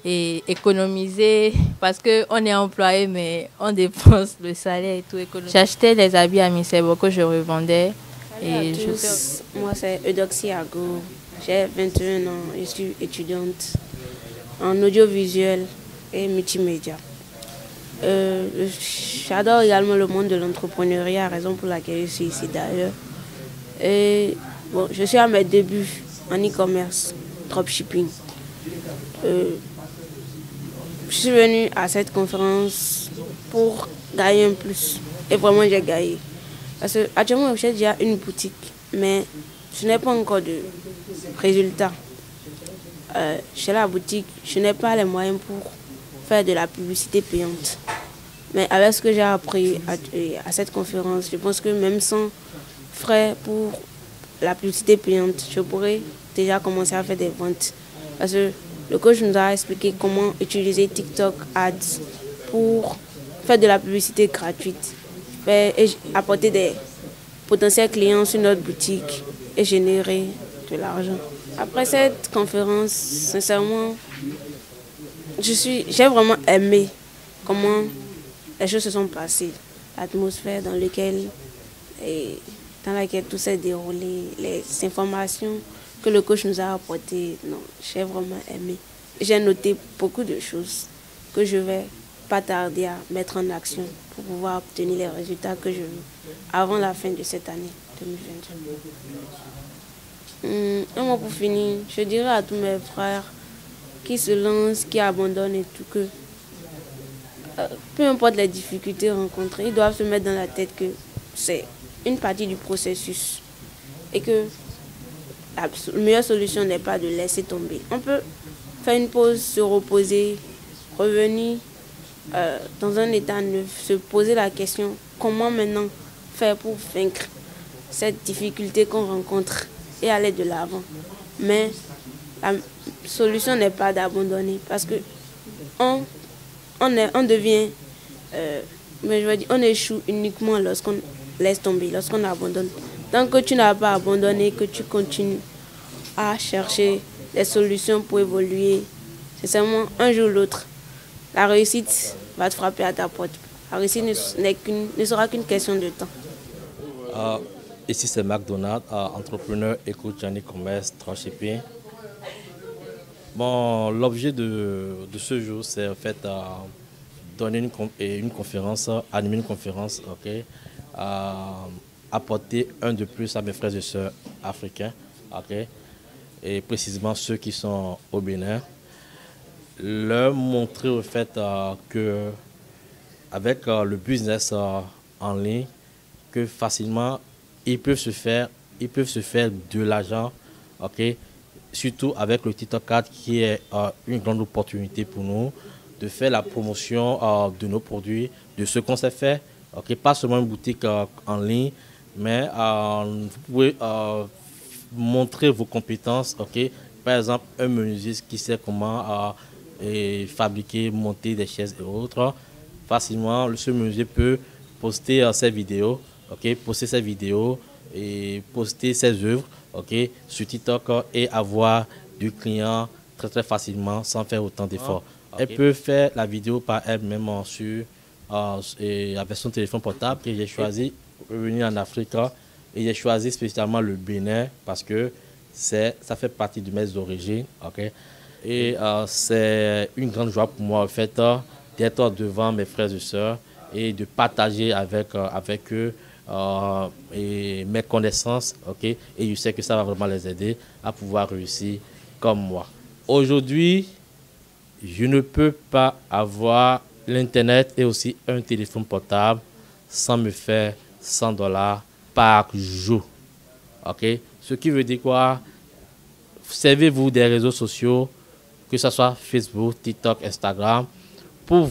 et économiser parce qu'on est employé mais on dépense le salaire et tout. J'achetais des habits à Misebo que je revendais. Et Moi c'est Eudoxie Ago, j'ai 21 ans, je suis étudiante en audiovisuel et multimédia. J'adore également le monde de l'entrepreneuriat, raison pour laquelle je suis ici d'ailleurs. Et bon, je suis à mes débuts en e-commerce, dropshipping. Je suis venue à cette conférence pour gagner un plus. Et vraiment, j'ai gagné. Parce qu'actuellement, j'ai déjà une boutique, mais je n'ai pas encore de résultats. Chez la boutique, je n'ai pas les moyens pour faire de la publicité payante. Mais avec ce que j'ai appris à cette conférence, je pense que même sans frais pour la publicité payante, je pourrais déjà commencer à faire des ventes. Parce que le coach nous a expliqué comment utiliser TikTok Ads pour faire de la publicité gratuite et apporter des potentiels clients sur notre boutique et générer de l'argent. Après cette conférence, sincèrement, j'ai vraiment aimé comment les choses se sont passées, l'atmosphère dans laquelle tout s'est déroulé, les informations que le coach nous a apportées. Non, j'ai vraiment aimé. J'ai noté beaucoup de choses que je vais pas tarder à mettre en action pour pouvoir obtenir les résultats que je veux avant la fin de cette année 2022. Un mot pour finir, je dirais à tous mes frères qui se lancent, qui abandonnent et tout que peu importe les difficultés rencontrées, ils doivent se mettre dans la tête que c'est une partie du processus et que la meilleure solution n'est pas de laisser tomber. On peut faire une pause, se reposer, revenir dans un état neuf, se poser la question comment maintenant faire pour vaincre cette difficulté qu'on rencontre et aller de l'avant. Mais la solution n'est pas d'abandonner parce que on devient, on échoue uniquement lorsqu'on laisse tomber, lorsqu'on abandonne. Tant que tu n'as pas abandonné, que tu continues à chercher des solutions pour évoluer, c'est seulement un jour ou l'autre, la réussite va te frapper à ta porte. La réussite ne sera qu'une question de temps. Ici c'est McDonald, entrepreneur écoute en e-commerce, dropshipping. Bon, l'objet de ce jour, c'est en fait donner une conférence, animer une conférence, ok, apporter un de plus à mes frères et sœurs africains, ok, et précisément ceux qui sont au Bénin, leur montrer au fait que avec le business en ligne, que facilement ils peuvent se faire de l'argent, ok, surtout avec le TikTok 4 qui est une grande opportunité pour nous de faire la promotion de nos produits, de ce qu'on sait faire, ok, pas seulement une boutique en ligne, mais vous pouvez montrer vos compétences, ok, par exemple un menuisier qui sait comment fabriquer, monter des chaises et autres, facilement ce menuisier peut poster ses vidéos, ok, poster ses vidéos et poster ses œuvres, ok, sur TikTok et avoir du client très très facilement sans faire autant d'efforts. Elle peut faire la vidéo par elle-même avec son téléphone portable que j'ai choisi venir en Afrique et j'ai choisi spécialement le Bénin parce que ça fait partie de mes origines, ok, et c'est une grande joie pour moi en fait d'être devant mes frères et sœurs et de partager avec eux et mes connaissances, ok, et je sais que ça va vraiment les aider à pouvoir réussir comme moi. Aujourd'hui, je ne peux pas avoir l'internet et aussi un téléphone portable sans me faire $100 par jour, ok, ce qui veut dire quoi? Servez-vous des réseaux sociaux, que ce soit Facebook, TikTok, Instagram, pour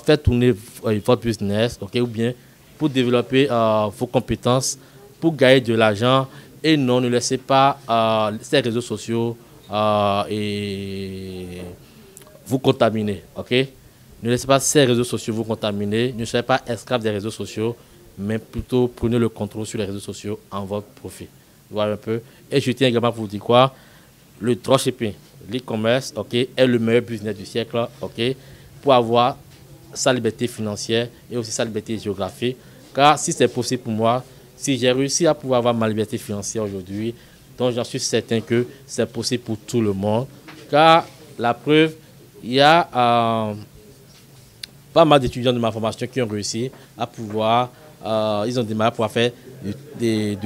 faire tourner votre business, ok, ou bien pour développer vos compétences, pour gagner de l'argent. Et non, ne laissez pas ces réseaux sociaux et vous contaminer, ok? Ne laissez pas ces réseaux sociaux vous contaminer. Ne soyez pas esclave des réseaux sociaux, mais plutôt prenez le contrôle sur les réseaux sociaux en votre profit. Voilà un peu. Et je tiens également à vous dire quoi? Le dropshipping, l'e-commerce, ok, est le meilleur business du siècle, ok, pour avoir sa liberté financière et aussi sa liberté géographique. Car si c'est possible pour moi, si j'ai réussi à pouvoir avoir ma liberté financière aujourd'hui, donc j'en suis certain que c'est possible pour tout le monde. Car la preuve, il y a pas mal d'étudiants de ma formation qui ont réussi à pouvoir, ils ont démarré pour faire il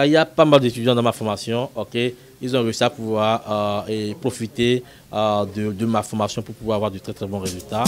y a pas mal d'étudiants dans ma formation, ok, ils ont réussi à pouvoir profiter de ma formation pour pouvoir avoir de très très bons résultats.